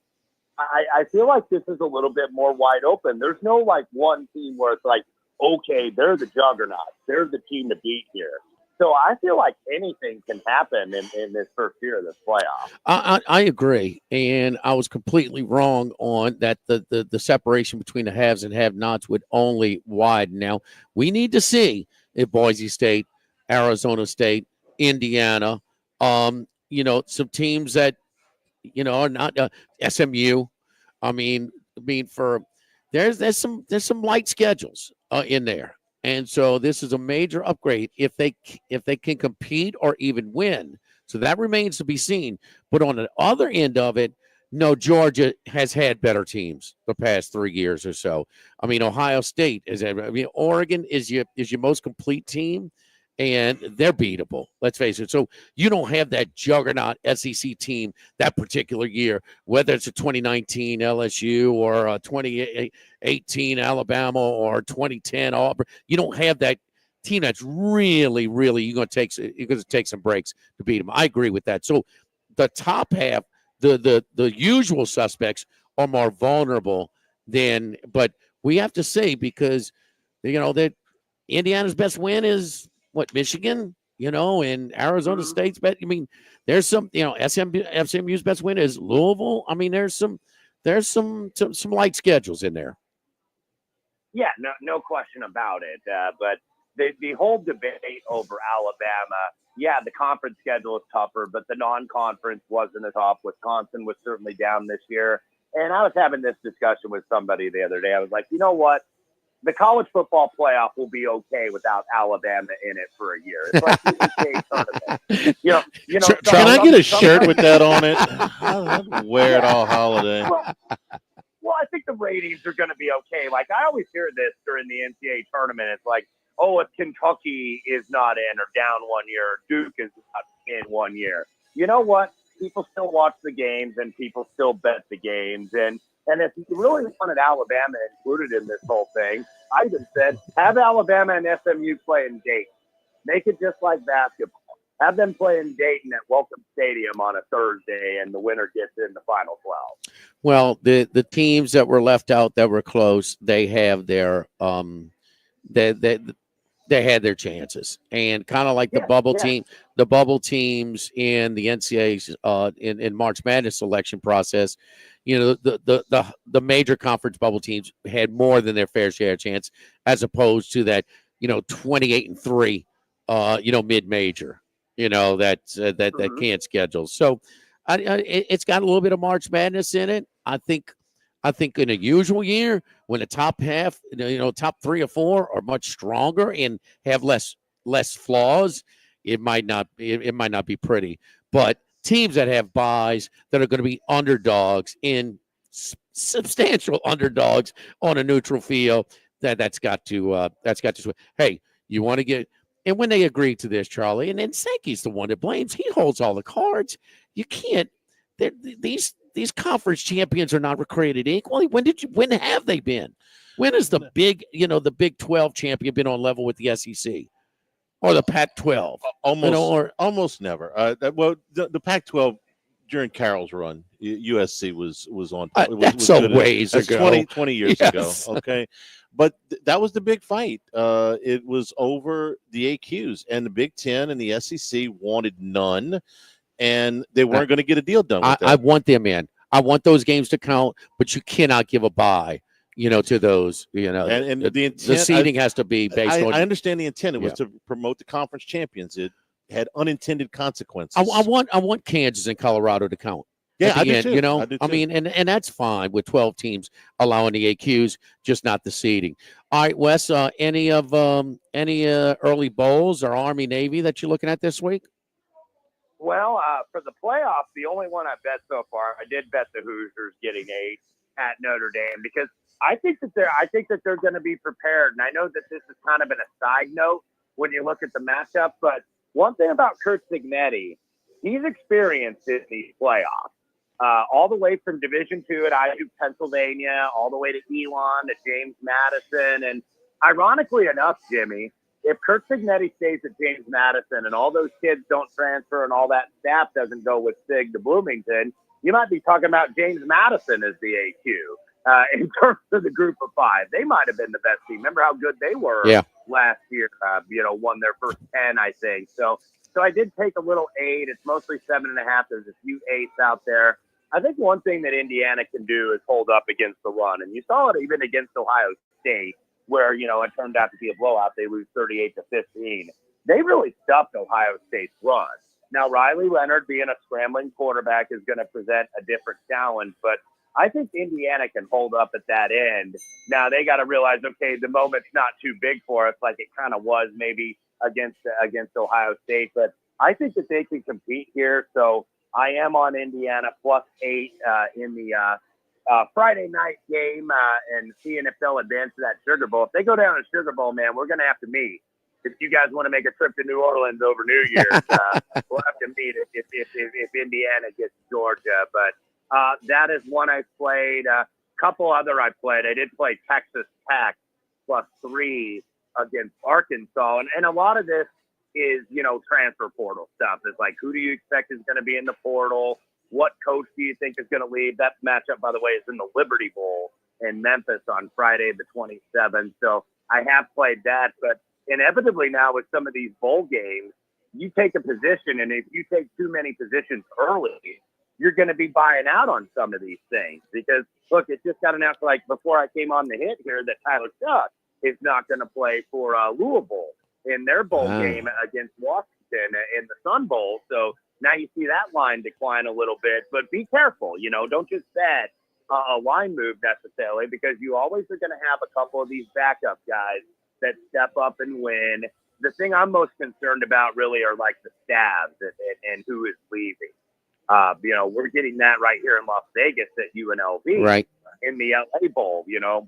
I feel like this is a little bit more wide open. There's no one team where it's like, okay, they're the juggernaut. They're the team to beat here. So I feel like anything can happen in this first year of this playoff. I agree, and I was completely wrong on that. The separation between the haves and have-nots would only widen. Now we need to see if Boise State, Arizona State, Indiana, some teams that are not SMU. There's some light schedules in there. And so this is a major upgrade if they can compete or even win. So that remains to be seen. But on the other end of it, no, Georgia has had better teams the past 3 years or so. Ohio State Oregon is your most complete team, and they're beatable. Let's face it. So you don't have that juggernaut SEC team that particular year, whether it's a 2019 LSU or a 2018 Alabama or 2010 Auburn. You don't have that team that's really, really you're going to take some breaks to beat them. I agree with that. So the top half, the usual suspects are more vulnerable but we have to see, because that Indiana's best win is Michigan, and Arizona State's bet. There's some, SMU's best win is Louisville. There's some light schedules in there. Yeah, no question about it. But the whole debate over Alabama, yeah, the conference schedule is tougher, but the non-conference wasn't as tough. Wisconsin was certainly down this year. And I was having this discussion with somebody the other day. I was like, you know what? The college football playoff will be okay without Alabama in it for a year. It's like the NCAA tournament. Can I get a shirt with that on it? I'll wear it all holiday. Well, I think the ratings are going to be okay. Like, I always hear this during the NCAA tournament. It's like, oh, if Kentucky is not in or down 1 year, Duke is not in 1 year. You know what? People still watch the games and people still bet the games. And if you really wanted Alabama included in this whole thing, I even said, have Alabama and SMU play in Dayton. Make it just like basketball. Have them play in Dayton at Welcome Stadium on a Thursday, and the winner gets in the Final 12. Well, the teams that were left out that were close, they have their they had their chances, and kind of like the bubble teams in the NCAA's in March Madness selection process. You know, the major conference bubble teams had more than their fair share of chance, as opposed to that 28-3 mid-major that can't schedule. So it's got a little bit of March Madness in it. I think in a usual year, when the top half, top 3 or 4 are much stronger and have less flaws, it might not be pretty. But teams that have buys that are going to be underdogs in substantial underdogs on a neutral field, that's got to. Hey, you want to get. And when they agree to this, Charlie, and then Sankey's the one that blames. He holds all the cards. You can't. These conference champions are not created equally. When have they been? When has the Big 12 champion been on level with the SEC or the Pac-12? Almost never. The Pac-12 during Carroll's run, USC was on. That's a ways ago. 20 years ago. Okay. But that was the big fight. It was over the AQs, and the Big Ten and the SEC wanted none, and they weren't going to get a deal done with that. I want them in. I want those games to count, but you cannot give a bye, to those. And the intent, the seeding has to be based on. I understand the intent. It was to promote the conference champions. It had unintended consequences. I want Kansas and Colorado to count. Yeah, I do end, too. I do too. I mean, and that's fine with 12 teams allowing the AQs, just not the seeding. All right, Wes, any early bowls or Army Navy that you're looking at this week? Well, for the playoffs, the only one I bet so far, I did bet the Hoosiers getting 8 at Notre Dame because I think that they're going to be prepared. And I know that this is kind of an aside note when you look at the matchup, but one thing about Curt Cignetti, he's experienced in these playoffs. All the way from Division II at IU, Pennsylvania, all the way to Elon, to James Madison. And ironically enough, Jimmy, if Curt Cignetti stays at James Madison and all those kids don't transfer and all that staff doesn't go with Sig to Bloomington, you might be talking about James Madison as the AQ. In terms of the group of 5, they might have been the best team. Remember how good they were last year, won their first 10, I think. So I did take a little 8. It's mostly 7.5. There's a few 8s out there. I think one thing that Indiana can do is hold up against the run. And you saw it even against Ohio State, where, it turned out to be a blowout. They lose 38-15. They really stuffed Ohio State's run. Now, Riley Leonard being a scrambling quarterback is going to present a different challenge, but I think Indiana can hold up at that end. Now, they got to realize, okay, the moment's not too big for us like it kind of was maybe against Ohio State, but I think that they can compete here. So I am on Indiana +8 in the Friday night game and seeing if they'll advance to that Sugar Bowl. If they go down to Sugar Bowl, man, we're going to have to meet. If you guys want to make a trip to New Orleans over New Year's, we'll have to meet if Indiana gets Georgia. But that is one I played. A couple other I played. I did play Texas Tech +3 against Arkansas. And a lot of this is, transfer portal stuff. It's like, who do you expect is going to be in the portal? What coach do you think is going to leave? That matchup, by the way, is in the Liberty Bowl in Memphis on Friday the 27th. So I have played that. But inevitably now with some of these bowl games, you take a position, and if you take too many positions early, you're going to be buying out on some of these things because, look, it just got announced like before I came on the hit here that Tyler Shuck is not going to play for Louisville in their bowl game against Washington in the Sun Bowl. So now you see that line decline a little bit, but be careful, don't just bet a line move necessarily because you always are going to have a couple of these backup guys that step up and win. The thing I'm most concerned about really are like the stabs and who is leaving. We're getting that right here in Las Vegas at UNLV. Right. In the LA Bowl,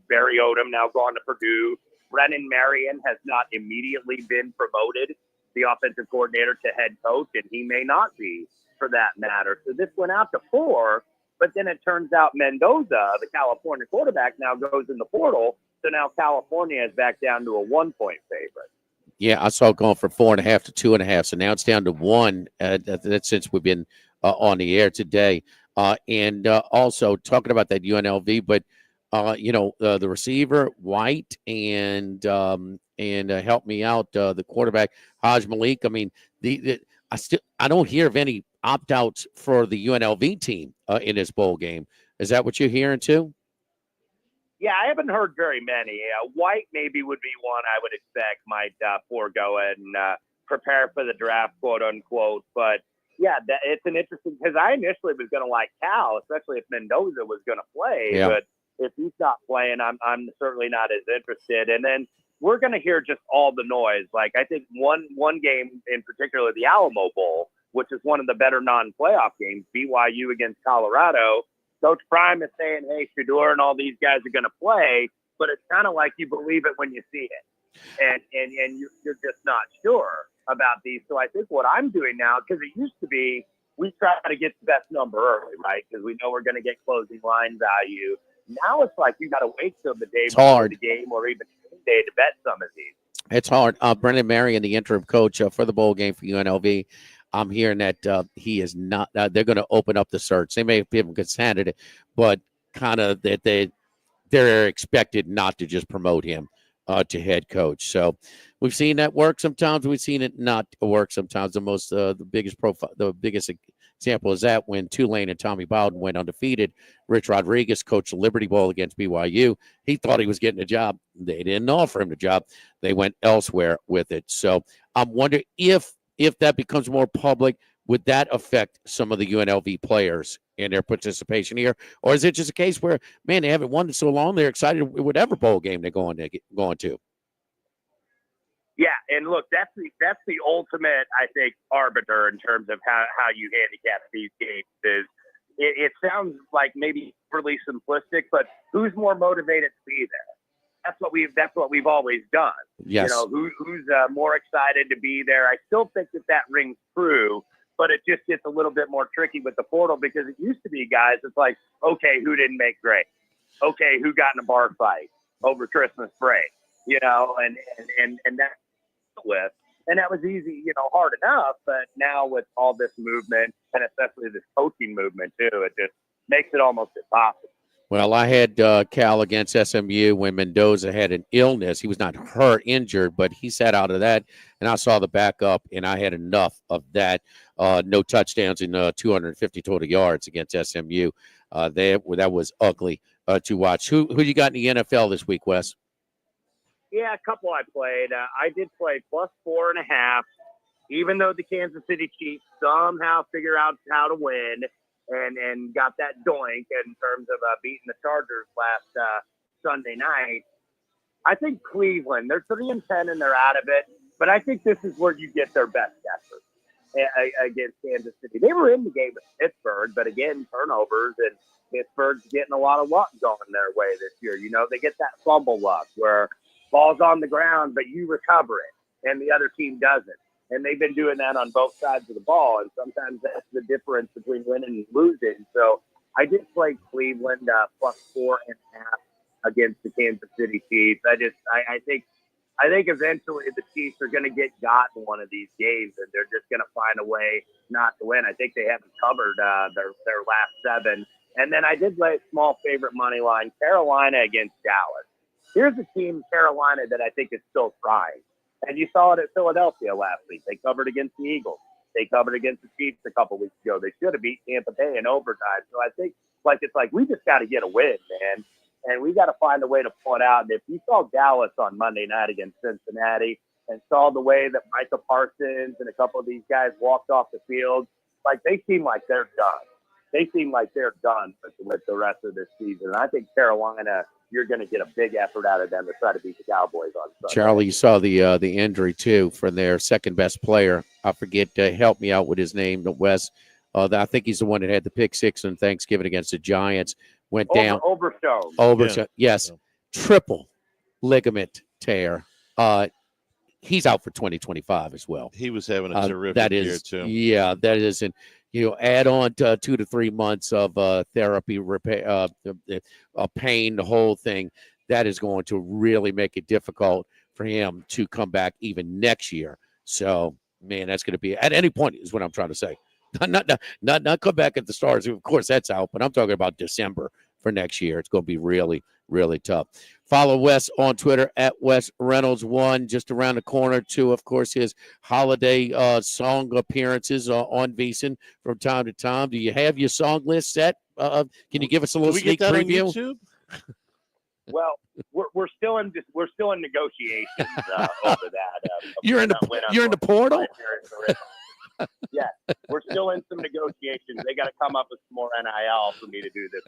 Barry Odom now gone to Purdue. Brennan Marion has not immediately been promoted, the offensive coordinator, to head coach, and he may not be for that matter. So this went out to 4, but then it turns out Mendoza, the California quarterback, now goes in the portal. So now California is back down to a 1-point favorite. Yeah, I saw it going from 4.5 to 2.5. So now it's down to 1. That's since we've been on the air today. And also talking about that UNLV, but the receiver White and help me out, the quarterback Haj Malik. I mean, I don't hear of any opt-outs for the UNLV team in this bowl game. Is that what you're hearing too? Yeah, I haven't heard very many. White maybe would be one I would expect might forego and prepare for the draft, quote unquote. But yeah, it's an interesting because I initially was going to like Cal, especially if Mendoza was going to play. Yeah. But if he's not playing, I'm certainly not as interested. And then we're going to hear just all the noise. Like I think one game in particular, the Alamo Bowl, which is one of the better non-playoff games, BYU against Colorado. Coach Prime is saying, hey, Shedeur and all these guys are going to play, but it's kind of like you believe it when you see it. And you're just not sure about these. So I think what I'm doing now, because it used to be we try to get the best number early, right? Because we know we're going to get closing line value. Now it's like you got to wait till the day before the game or even the day to bet some of these. It's hard. Brendan Marion, the interim coach for the bowl game for UNLV, I'm hearing that he is not. They're going to open up the search. They may have been consented, but kind of that they're expected not to just promote him to head coach. So we've seen that work sometimes. We've seen it not work sometimes. The biggest example is that when Tulane and Tommy Bowden went undefeated, Rich Rodriguez coached the Liberty Bowl against BYU. He thought he was getting a job. They didn't offer him the job. They went elsewhere with it. So I'm wondering if that becomes more public, would that affect some of the UNLV players in their participation here? Or is it just a case where, man, they haven't won it so long, they're excited with whatever bowl game they're going to? Yeah, and look, that's the ultimate, I think, arbiter in terms of how you handicap these games. It sounds like maybe overly simplistic, but who's more motivated to be there? That's what we've always done. Yes. Who's more excited to be there? I still think that rings true, but it just gets a little bit more tricky with the portal because it used to be, guys, it's like, okay, who didn't make grade? Okay, who got in a bar fight over Christmas break? And that's with. And that was easy, hard enough. But now with all this movement and especially this coaching movement too, it just makes it almost impossible. Well, I had Cal against SMU when Mendoza had an illness. He was not injured, but he sat out of that. And I saw the backup, and I had enough of that. No touchdowns in 250 total yards against SMU. That was ugly to watch. Who you got in the NFL this week, Wes? Yeah, a couple I played. I did play plus 4.5, even though the Kansas City Chiefs somehow figure out how to win. And got that doink in terms of beating the Chargers last Sunday night. I think Cleveland, they're 3-10 and they're out of it, but I think this is where you get their best effort against Kansas City. They were in the game with Pittsburgh, but again, turnovers, and Pittsburgh's getting a lot of luck going their way this year. They get that fumble luck where ball's on the ground, but you recover it, and the other team doesn't. And they've been doing that on both sides of the ball, and sometimes that's the difference between winning and losing. So I did play Cleveland plus 4.5 against the Kansas City Chiefs. I think eventually the Chiefs are going to get got in one of these games, and they're just going to find a way not to win. I think they haven't covered their last 7. And then I did lay a small favorite money line, Carolina against Dallas. Here's a team, Carolina, that I think is still trying. And you saw it at Philadelphia last week. They covered against the Eagles. They covered against the Chiefs a couple weeks ago. They should have beat Tampa Bay in overtime. So I think we just got to get a win, man. And we got to find a way to pull it out. And if you saw Dallas on Monday night against Cincinnati and saw the way that Micah Parsons and a couple of these guys walked off the field, like they seem like they're done. They seem like they're done with the rest of this season. And I think Carolina, you're going to get a big effort out of them to try to beat the Cowboys on Sunday. Charlie, you saw the injury too for their second best player. I forget. Help me out with his name, Wes. I think he's the one that had the pick six on Thanksgiving against the Giants. Went down. Overshown. Yes. Triple ligament tear. He's out for 2025 as well. He was having a terrific year too. Yeah, that is. And add on to 2 to 3 months of therapy, repair, pain, the whole thing. That is going to really make it difficult for him to come back even next year. So, man, that's going to be at any point is what I'm trying to say. Not come back at the start. Of course, that's out, but I'm talking about December for next year. It's going to be really, really tough. Follow Wes on Twitter at Wes Reynolds 1. Just around the corner to, of course, his holiday song appearances on VSiN from time to time. Do you have your song list set? Can you give us a little sneak preview? On YouTube? Well, we're still in negotiations over that. You're in the portal. Yeah, we're still in some negotiations. They got to come up with some more NIL for me to do this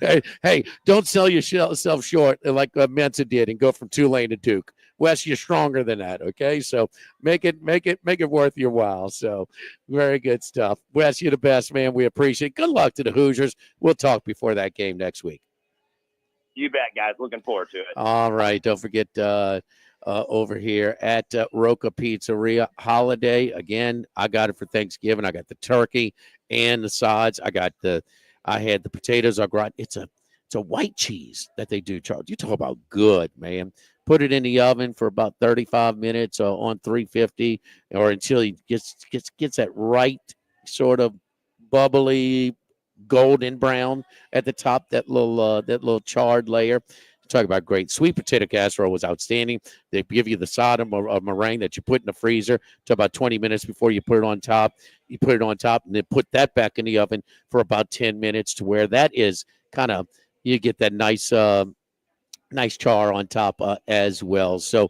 again. Hey, don't sell yourself short like Mensa did and go from Tulane to Duke. Wes, you're stronger than that. Okay, so make it worth your while. So very good stuff. Wes, you're the best, man. We appreciate it. Good luck to the Hoosiers. We'll talk before that game next week. You bet, guys. Looking forward to it. All right. Don't forget over here at Rocca Pizzeria holiday. Again, I got it for Thanksgiving. I got the turkey and the sides. I had the potatoes. It's a white cheese that they do, Charles. You talk about good, man. Put it in the oven for about 35 minutes on 350 or until it gets that right sort of bubbly golden brown at the top, that little charred layer. Talk about great. Sweet potato casserole was outstanding. They give you the sodom or meringue that you put in the freezer to about 20 minutes before you put it on top. You put it on top and then put that back in the oven for about 10 minutes to where that is kind of, you get that nice char on top as well. So,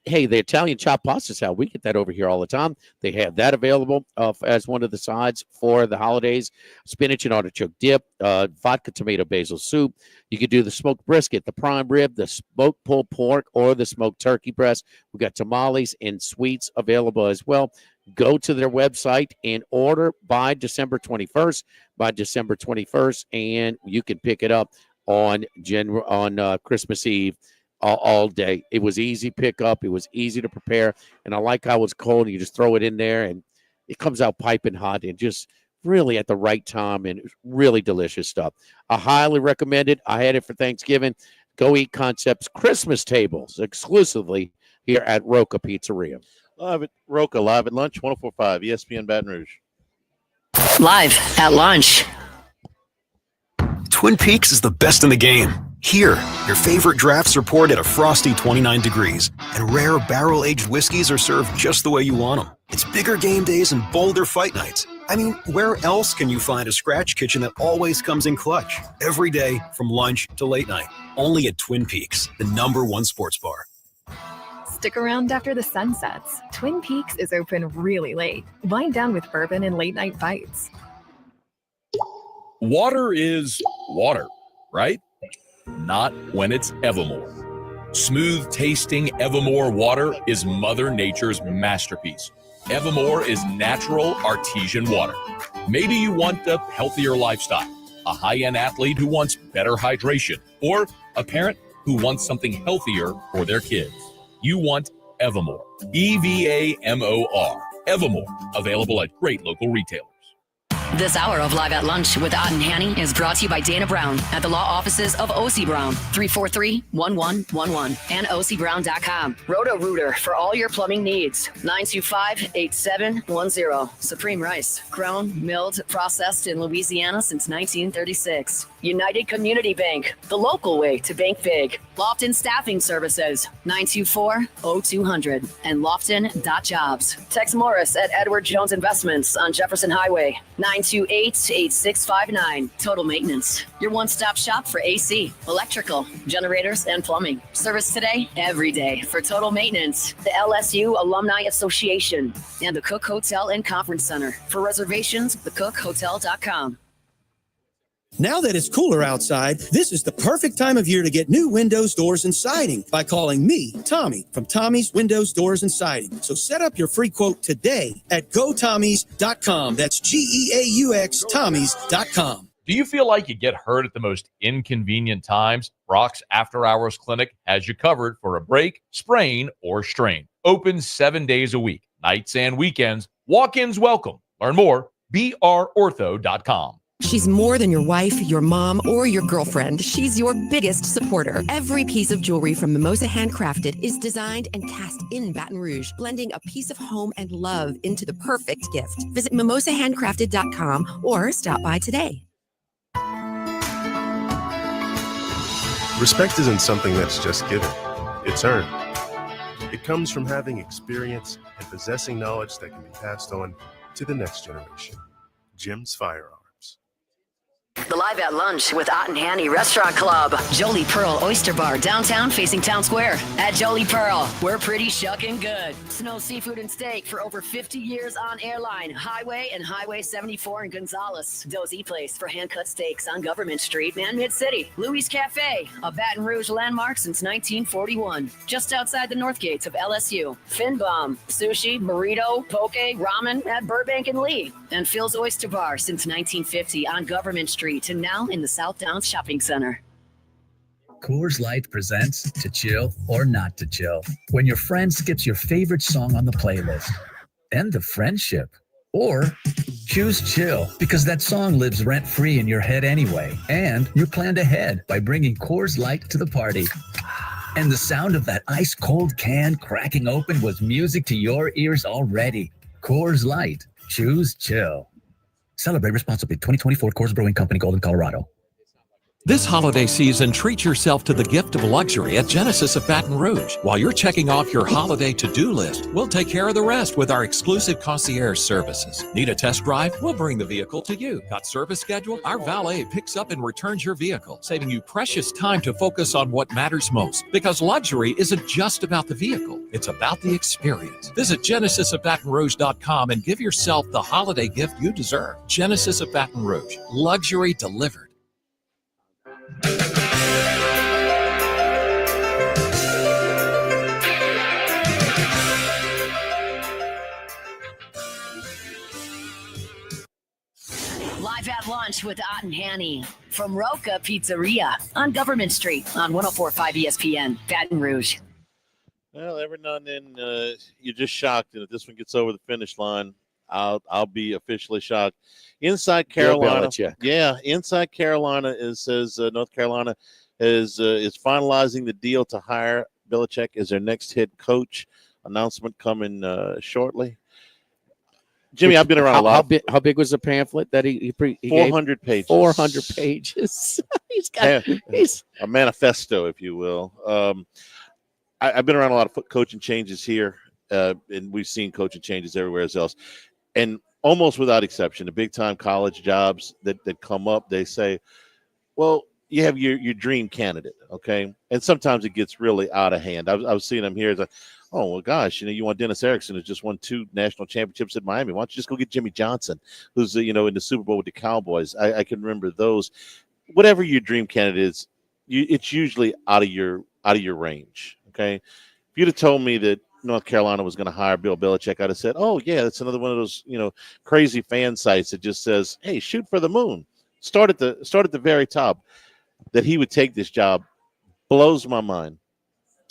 hey, the Italian chopped pasta salad, we get that over here all the time. They have that available as one of the sides for the holidays. Spinach and artichoke dip, vodka tomato basil soup. You could do the smoked brisket, the prime rib, the smoked pulled pork, or the smoked turkey breast. We've got tamales and sweets available as well. Go to their website and order by December 21st. And you can pick it up on Christmas Eve all day. It was easy pickup. It was easy to prepare. And I like how it's cold. You just throw it in there and it comes out piping hot and just really at the right time and really delicious stuff. I highly recommend it. I had it for Thanksgiving. Go Eat Concepts Christmas tables exclusively here at Rocca Pizzeria. Live at lunch, 104.5 ESPN Baton Rouge. Live at lunch. Twin Peaks is the best in the game. Here, your favorite drafts are poured at a frosty 29 degrees, and rare barrel-aged whiskeys are served just the way you want them. It's bigger game days and bolder fight nights. I mean, where else can you find a scratch kitchen that always comes in clutch? Every day, from lunch to late night. Only at Twin Peaks, the #1 sports bar. Stick around after the sun sets. Twin Peaks is open really late. Wind down with bourbon and late-night bites. Water is water, right? Not when it's Evermore. Smooth tasting Evermore water is Mother Nature's masterpiece. Evermore is natural artesian water. Maybe you want a healthier lifestyle, a high-end athlete who wants better hydration, or a parent who wants something healthier for their kids. You want Evermore. EVAMOR. Evermore. Available at great local retailers. This hour of Live at Lunch with Ott and Hanny is brought to you by Dana Brown at the law offices of O.C. Brown, 343-1111 and ocbrown.com. Roto-Rooter for all your plumbing needs, 925-8710. Supreme Rice, grown, milled, processed in Louisiana since 1936. United Community Bank, the local way to bank big. Lofton Staffing Services, 924-0200 and lofton.jobs. Tex Morris at Edward Jones Investments on Jefferson Highway, 928-8659. Total Maintenance, your one-stop shop for AC, electrical, generators, and plumbing. Service today, every day for Total Maintenance. The LSU Alumni Association and the Cook Hotel and Conference Center. For reservations, thecookhotel.com. Now that it's cooler outside, this is the perfect time of year to get new windows, doors, and siding by calling me, Tommy, from Tommy's Windows, Doors, and Siding. So set up your free quote today at gotommys.com. That's GEAUX, Tommys.com. Do you feel like you get hurt at the most inconvenient times? Brock's After Hours Clinic has you covered for a break, sprain, or strain. Open 7 days a week, nights and weekends. Walk-ins welcome. Learn more, brortho.com. She's more than your wife, your mom, or your girlfriend. She's your biggest supporter. Every piece of jewelry from Mimosa Handcrafted is designed and cast in Baton Rouge, blending a piece of home and love into the perfect gift. Visit mimosahandcrafted.com or stop by today. Respect isn't something that's just given, it's earned. It comes from having experience and possessing knowledge that can be passed on to the next generation. Jim's Firearms. The Live at Lunch with Ott and Hanny Restaurant Club. Jolie Pearl Oyster Bar, downtown facing Town Square. At Jolie Pearl, we're pretty shucking good. Snow Seafood and Steak for over 50 years on Airline, Highway, and Highway 74 in Gonzales. Dozy Place for hand-cut steaks on Government Street and Mid-City. Louis Cafe, a Baton Rouge landmark since 1941. Just outside the north gates of LSU. Finbom, sushi, burrito, poke, ramen at Burbank and Lee. And Phil's Oyster Bar since 1950 on Government Street. And now in the South Downs Shopping Center. Coors Light presents To Chill or Not to Chill. When your friend skips your favorite song on the playlist. End of friendship. Or choose chill because that song lives rent-free in your head anyway. And you planned ahead by bringing Coors Light to the party. And the sound of that ice-cold can cracking open was music to your ears already. Coors Light. Choose chill. Celebrate responsibly. 2024 Coors Brewing Company, Golden, Colorado. This holiday season, treat yourself to the gift of luxury at Genesis of Baton Rouge. While you're checking off your holiday to-do list, we'll take care of the rest with our exclusive concierge services. Need a test drive? We'll bring the vehicle to you. Got service scheduled? Our valet picks up and returns your vehicle, saving you precious time to focus on what matters most. Because luxury isn't just about the vehicle, it's about the experience. Visit genesisofbatonrouge.com and give yourself the holiday gift you deserve. Genesis of Baton Rouge. Luxury delivered. Live at Lunch with Ott and Hanny from Rocca Pizzeria on Government Street on 104.5 ESPN, Baton Rouge. Well, every now and then you're just shocked, and if this one gets over the finish line, I'll be officially shocked. Inside Carolina, Inside Carolina says North Carolina is finalizing the deal to hire Belichick as their next head coach. Announcement coming shortly. Jimmy, I've been around a lot. How big was the pamphlet that he 400 gave? pages. 400 pages. He's a manifesto, if you will. I've been around a lot of coaching changes here, and we've seen coaching changes everywhere else. And almost without exception, the big-time college jobs that come up, they say, well, you have your dream candidate, okay? And sometimes it gets really out of hand. I was seeing them here. It's like, oh, well, gosh, you want Dennis Erickson, who just won 2 national championships at Miami. Why don't you just go get Jimmy Johnson, who's, in the Super Bowl with the Cowboys? I can remember those. Whatever your dream candidate is, it's usually out of your range, okay? If you'd have told me that North Carolina was going to hire Bill Belichick, I'd have said, oh, yeah, that's another one of those, crazy fan sites that just says, hey, shoot for the moon. Start at the very top. That he would take this job blows my mind.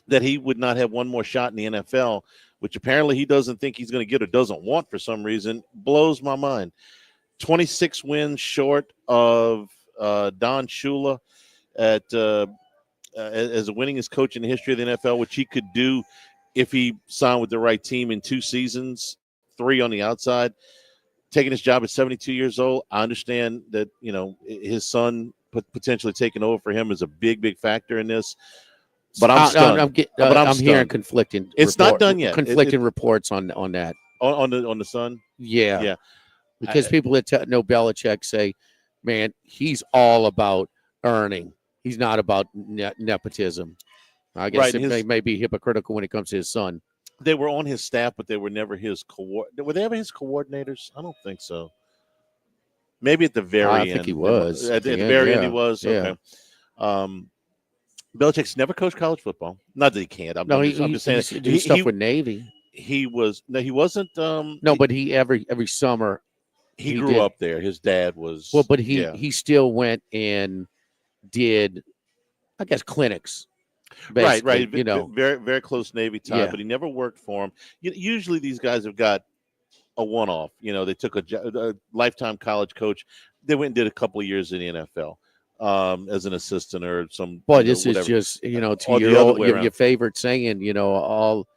That he would not have one more shot in the NFL, which apparently he doesn't think he's going to get or doesn't want for some reason, blows my mind. 26 wins short of Don Shula at as the winningest coach in the history of the NFL, which he could do if he signed with the right team in 2 seasons, 3 on the outside. Taking his job at 72 years old, I understand that, his son potentially taking over for him is a big factor in this. But I'm stunned. I'm hearing conflicting. It's not done yet. Conflicting reports on that. On the son. Yeah. Because people that know Belichick say, man, he's all about earning. He's not about nepotism. I guess it may be hypocritical when it comes to his son. They were on his staff, but they were never his were they ever his coordinators? I don't think so. Maybe at the very end. I think he was. At the very end, he was. Yeah. Okay. Belichick's never coached college football. Not that he can't. I'm just saying. He did stuff with Navy. He wasn't. No, but he every summer. He grew up there. His dad was. Well, but he still went and did, I guess, clinics. Right. Very, very close Navy tie, but he never worked for him. Usually these guys have got a one-off. They took a lifetime college coach. They went and did a couple of years in the NFL as an assistant or some. Boy, this is just to your favorite saying. All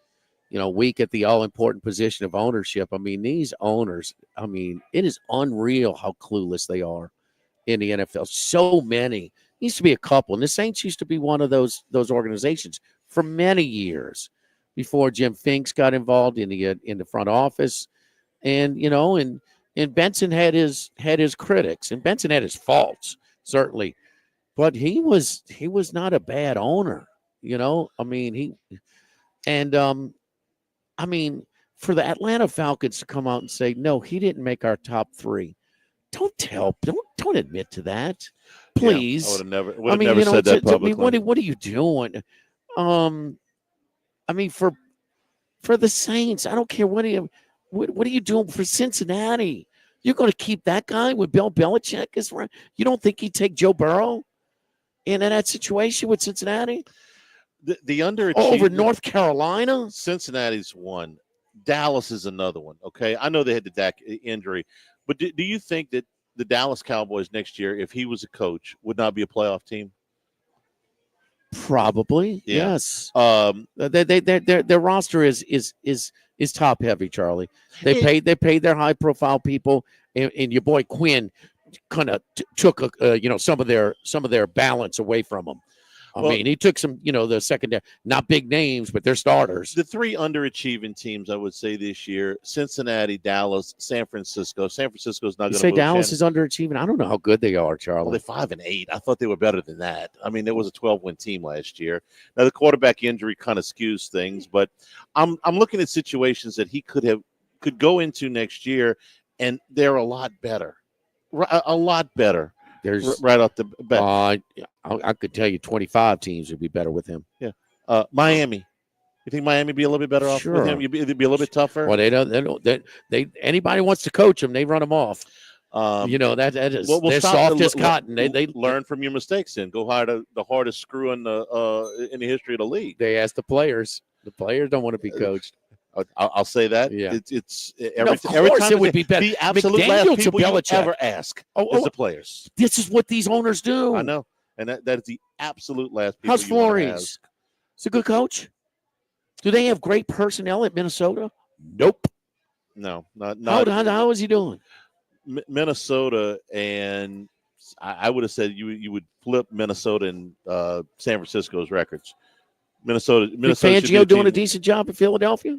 weak at the all-important position of ownership. I mean, these owners. I mean, it is unreal how clueless they are in the NFL. So many. Used to be a couple, and the Saints used to be one of those organizations for many years before Jim Finks got involved in the front office, and and Benson had his critics, and Benson had his faults certainly, but he was not a bad owner. I mean for the Atlanta Falcons to come out and say no, he didn't make our top 3. Don't admit to that. Please. Yeah, I would have never said that publicly. What are you doing? For the Saints, I don't care what are you doing for Cincinnati? You're going to keep that guy with Bill Belichick? You don't think he'd take Joe Burrow in that situation with Cincinnati? The underachievement over North Carolina? Cincinnati's one. Dallas is another one. Okay, I know they had the Dak injury, but do you think that the Dallas Cowboys next year, if he was a coach, would not be a playoff team? Probably, yes. Their roster is top heavy, Charlie. They paid their high profile people, and your boy Quinn kind of took some of their balance away from them. I mean, he took some, the secondary, not big names, but they're starters. The 3 underachieving teams, I would say this year: Cincinnati, Dallas, San Francisco. San Francisco's not going to say Dallas is underachieving. I don't know how good they are, Charlie. Well, they're 5-8. I thought they were better than that. I mean, there was a 12-win team last year. Now the quarterback injury kind of skews things, but I'm looking at situations that he could go into next year, and they're a lot better, a lot better. There's right off the bat. I could tell you 25 teams would be better with him. Yeah. Miami. You think Miami would be a little bit better off with him? You'd be a little bit tougher? Well, they anybody wants to coach them, they run them off. That is they're soft as cotton. They learn from your mistakes and go hire the hardest screw in the history of the league. They ask the players. The players don't want to be coached. I'll say that. Yeah. It's of course it would be better. The absolute McDaniel last people you ever ask is the players. This is what these owners do. I know. And that is the absolute last people How's you Flores? Is a good coach? Do they have great personnel at Minnesota? Nope. No, not. How is he doing? Minnesota, and I would have said you would flip Minnesota and San Francisco's records. Minnesota. Fangio doing a decent job in Philadelphia?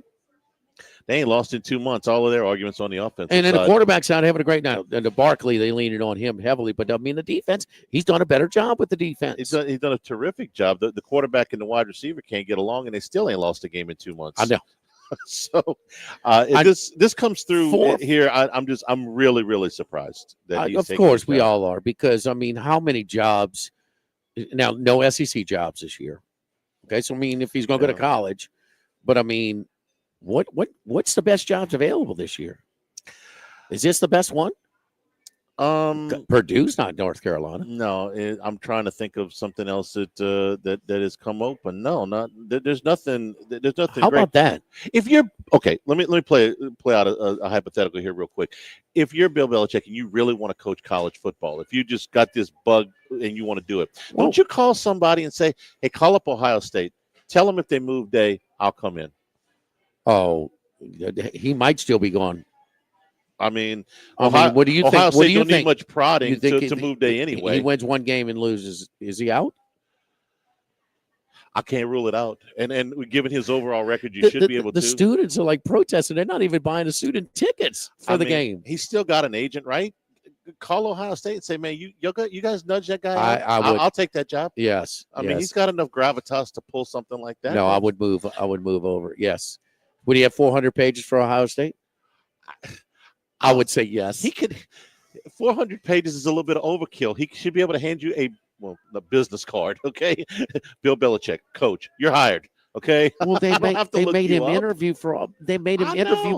They ain't lost in 2 months. All of their arguments on the offense. And then the quarterback's out having a great night. And the Barkley, they leaned on him heavily. But, I mean, the defense, he's done a better job with the defense. He's done a terrific job. The quarterback and the wide receiver can't get along, and they still ain't lost a game in 2 months. I know. So this comes through here. I'm really, really surprised. That of course, we all are. Because, I mean, how many jobs – now, no SEC jobs this year. Okay, so, I mean, if he's going to go to college. But, I mean – What's the best jobs available this year? Is this the best one? Purdue's not North Carolina. No, I'm trying to think of something else that has come open. No, not there's nothing. There's nothing. How great. about that? If you're okay, let me play out a hypothetical here real quick. If you're Bill Belichick and you really want to coach college football, if you just got this bug and you want to do it, don't you call somebody and say, "Hey, call up Ohio State. Tell them if they move day, I'll come in." Oh, he might still be gone. I mean, what do you think? Ohio What State do you don't think? need much prodding You think to move day anyway. He wins one game and loses. Is he out? I can't rule it out. And given his overall record, you should be able to. The students are like protesting. They're not even buying the student tickets for the game. He's still got an agent, right? Call Ohio State and say, man, you guys nudge that guy out. I'll take that job. Yes. I mean, he's got enough gravitas to pull something like that. No, I would move over. Yes. Would he have 400 pages for Ohio State? I would say yes. He could. 400 pages is a little bit of overkill. He should be able to hand you a business card. Okay, Bill Belichick, coach, you're hired. Okay. Well, they made him interview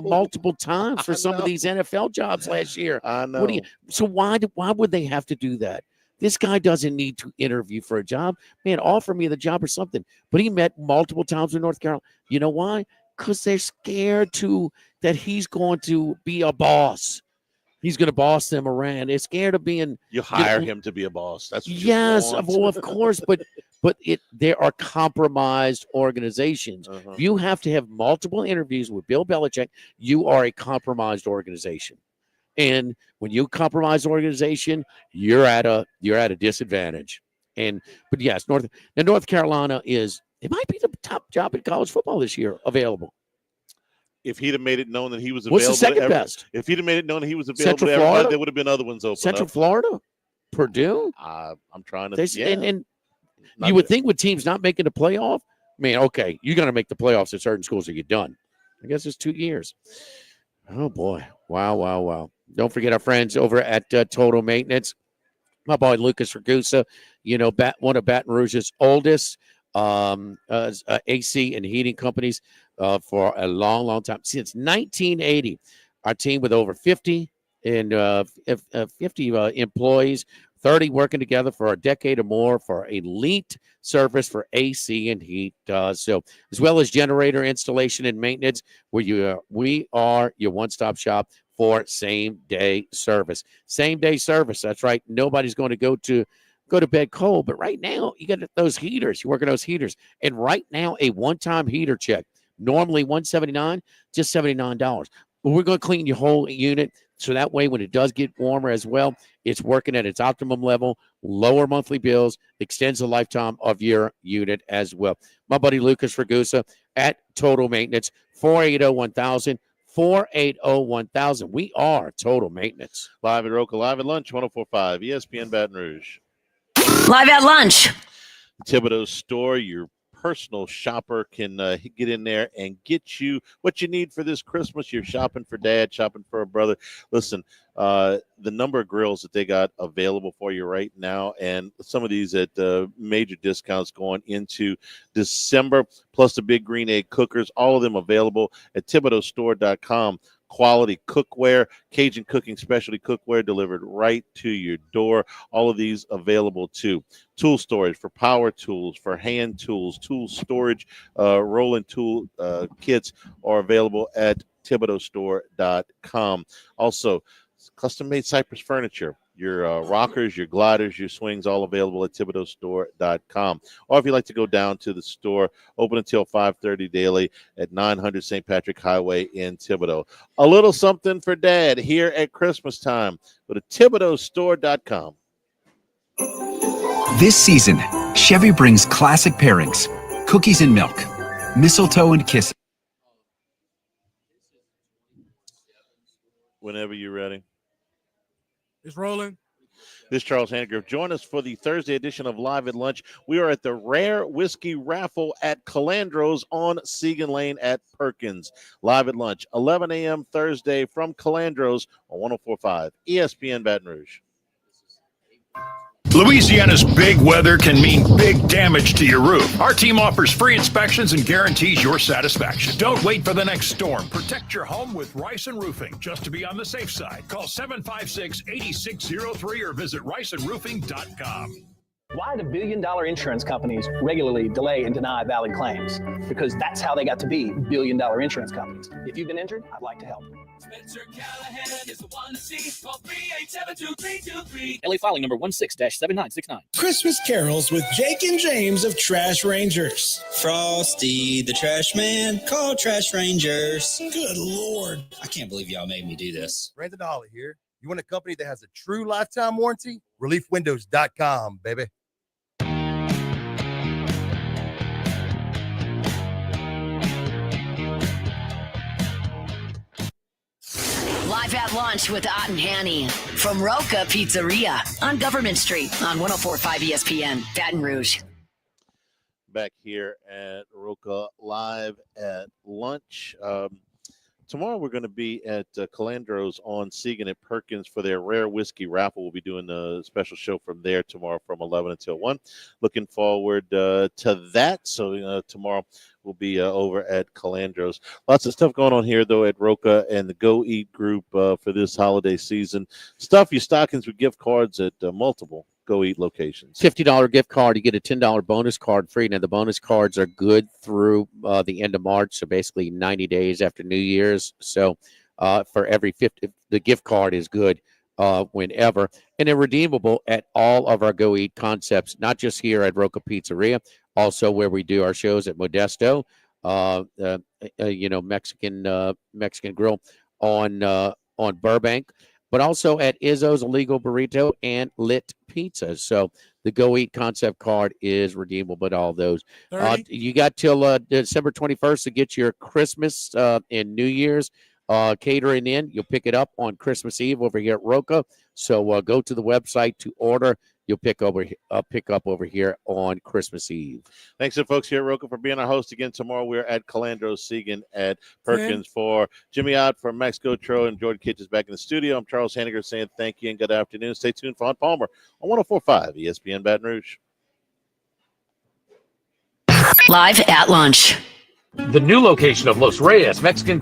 multiple times for some of these NFL jobs last year. I know. So why would they have to do that? This guy doesn't need to interview for a job. Man, offer me the job or something. But he met multiple times in North Carolina. You know why? Because they're scared that he's going to be a boss. He's going to boss them around. They're scared of being. You hire him to be a boss. That's what yes, you want. well, of course, but there are compromised organizations. You have to have multiple interviews with Bill Belichick. You are a compromised organization, and when you compromise the organization, you're at a disadvantage. But yes, North Carolina it might be the top job in college football this year available. If he'd have made it known that he was What's available, the second best? If he'd have made it known that he was available, Central to everybody, Florida? there would have been other ones open. Central Florida, Purdue. I'm trying to. And you would think with teams not making the playoff, man, okay, you're going to make the playoffs at certain schools to get done. I guess it's 2 years. Oh boy, wow! Don't forget our friends over at Total Maintenance. My boy Lucas Ragusa, one of Baton Rouge's oldest AC and heating companies for a long time, since 1980. Our team with over 50 employees, 30 working together for a decade or more for elite service for AC and heat. So as well as generator installation and maintenance, we are your one-stop shop for same-day service. Same-day service. That's right. Nobody's going to go to bed cold, but right now you got those heaters. You work on those heaters, and right now a one-time heater check, normally $179, just $79. But we're going to clean your whole unit, so that way when it does get warmer as well, it's working at its optimum level, lower monthly bills, extends the lifetime of your unit as well. My buddy Lucas Ragusa at Total Maintenance, 480-1000. 480-1000. We are Total Maintenance. Live at Rocca, live at lunch, 104.5 ESPN Baton Rouge. Live at lunch. Thibodeau store, your personal shopper can get in there and get you what you need for this Christmas. You're shopping for dad, shopping for a brother. Listen, the number of grills that they got available for you right now, and some of these at major discounts going into December, plus the big green egg cookers, all of them available at ThibodeauStore.com. Quality cookware, Cajun cooking specialty cookware delivered right to your door. All of these available too. Tool storage for power tools, for hand tools, tool storage, rolling tool kits are available at ThibodeauStore.com. Also, custom-made Cypress furniture. Your rockers, your gliders, your swings, all available at ThibodeauStore.com. Or if you'd like to go down to the store, open until 5:30 daily at 900 St. Patrick Highway in Thibodaux. A little something for Dad here at Christmas time. Go to ThibodeauStore.com. This season, Chevy brings classic pairings, cookies and milk, mistletoe and kisses. Whenever you're ready. It's rolling. This is Charles Handgriff. Join us for the Thursday edition of Live at Lunch. We are at the Rare Whiskey Raffle at Calandro's on Segan Lane at Perkins. Live at Lunch, 11 a.m. Thursday from Calandro's on 104.5 ESPN Baton Rouge. Louisiana's big weather can mean big damage to your roof. Our team offers free inspections and guarantees your satisfaction. Don't wait for the next storm. Protect your home with Rice and Roofing. Just to be on the safe side, call 756-8603 or visit riceandroofing.com. Why do billion-dollar insurance companies regularly delay and deny valid claims? Because that's how they got to be billion-dollar insurance companies. If you've been injured, I'd like to help. Spencer Callahan is the one to see. Call 387-2323. LA filing number 16-7969. Christmas carols with Jake and James of Trash Rangers. Frosty the Trash Man, call Trash Rangers. Good Lord. I can't believe y'all made me do this. Brandon Ollie here. You want a company that has a true lifetime warranty? ReliefWindows.com, baby. Live at lunch with Ott and Hanny from Rocca Pizzeria on Government Street on 104.5 ESPN, Baton Rouge. Back here at Rocca live at lunch. Tomorrow we're going to be at Calandro's on Segan at Perkins for their rare whiskey raffle. We'll be doing a special show from there tomorrow from 11 until 1. Looking forward to that. So tomorrow we'll be over at Calandro's. Lots of stuff going on here, though, at Rocca and the Go Eat group for this holiday season. Stuff your stockings with gift cards at multiple Go Eat locations. $50 gift card, you get a $10 bonus card free. Now, the bonus cards are good through the end of March, so basically 90 days after New Year's. So for every 50, the gift card is good whenever. And they're redeemable at all of our Go Eat concepts, not just here at Rocca Pizzeria, also where we do our shows at Modesto, Mexican Grill on Burbank, but also at Izzo's Illegal Burrito and Lit Pizza. So the Go Eat concept card is redeemable at all those. You got till December 21st to get your Christmas and New Year's catering in. You'll pick it up on Christmas Eve over here at Rocca. So go to the website to order. You'll pick up over here on Christmas Eve. Thanks to folks here at Rocca for being our host again. Tomorrow we're at Calandro's Segan at Perkins for Jimmy Ott, from Max Gotro and Jordan Kitchens back in the studio. I'm Charles Hanniger saying thank you and good afternoon. Stay tuned for Hunt Palmer on 104.5 ESPN Baton Rouge. Live at lunch. The new location of Los Reyes Mexican